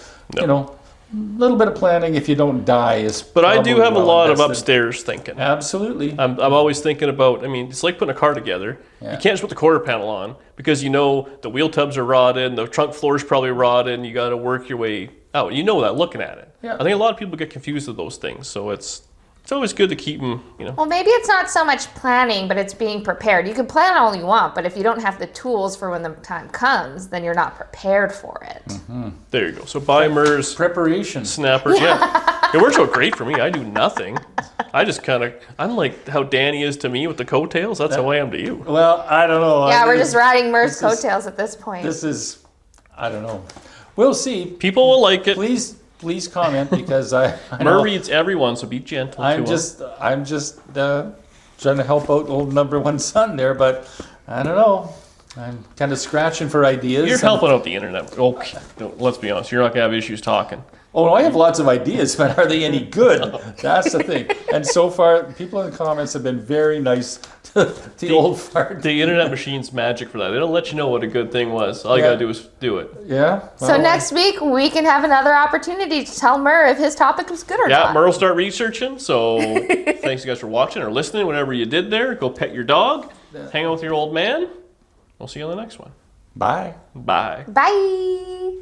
Speaker 4: little bit of planning, if you don't die, is.
Speaker 3: But I do
Speaker 4: probably
Speaker 3: have a
Speaker 4: well
Speaker 3: lot of
Speaker 4: invested.
Speaker 3: upstairs thinking.
Speaker 4: Absolutely.
Speaker 3: I'm always thinking about, I mean, it's like putting a car together.
Speaker 4: Yeah.
Speaker 3: You can't just put the quarter panel on because you know the wheel tubs are rotted and the trunk floor is probably rotted and you got to work your way out. You know that looking at it.
Speaker 4: Yeah.
Speaker 3: I think a lot of people get confused with those things. So it's always good to keep them, you know.
Speaker 2: Well, maybe it's not so much planning, but it's being prepared. You can plan all you want, but if you don't have the tools for when the time comes, then you're not prepared for it.
Speaker 3: There you go. So buy Mur's
Speaker 4: Preparation.
Speaker 3: snapper. Yeah. It works out great for me. I do nothing. I just I'm like how Danny is to me with the coattails. That's how I am to you.
Speaker 4: Well, I don't know.
Speaker 2: Yeah,
Speaker 4: I
Speaker 2: we're
Speaker 4: mean,
Speaker 2: just riding Mur's
Speaker 4: this is-
Speaker 2: coattails at this point.
Speaker 4: This is, I don't know. We'll see.
Speaker 3: People will like it.
Speaker 4: Please comment because I
Speaker 3: Mur
Speaker 4: know
Speaker 3: reads everyone, so be gentle to
Speaker 4: I'm
Speaker 3: him.
Speaker 4: just trying to help out old number one son there, but I don't know. I'm kind of scratching for ideas.
Speaker 3: You're helping out the internet. Okay, no, let's be honest. You're not gonna have issues talking.
Speaker 4: Oh, I have lots of ideas, but are they any good? That's the thing. And so far, people in the comments have been very nice to the old fart.
Speaker 3: The internet machine's magic for that. They don't let you know what a good thing was. All you
Speaker 4: Yeah.
Speaker 3: gotta do is do it.
Speaker 4: Yeah.
Speaker 2: So
Speaker 4: well,
Speaker 2: next week, we can have another opportunity to tell Mur if his topic was good or
Speaker 3: Yeah,
Speaker 2: not.
Speaker 3: Mur will start researching. So thanks you guys for watching or listening. Whatever you did there, go pet your dog, hang out with your old man. We'll see you on the next one.
Speaker 4: Bye.
Speaker 3: Bye.
Speaker 2: Bye.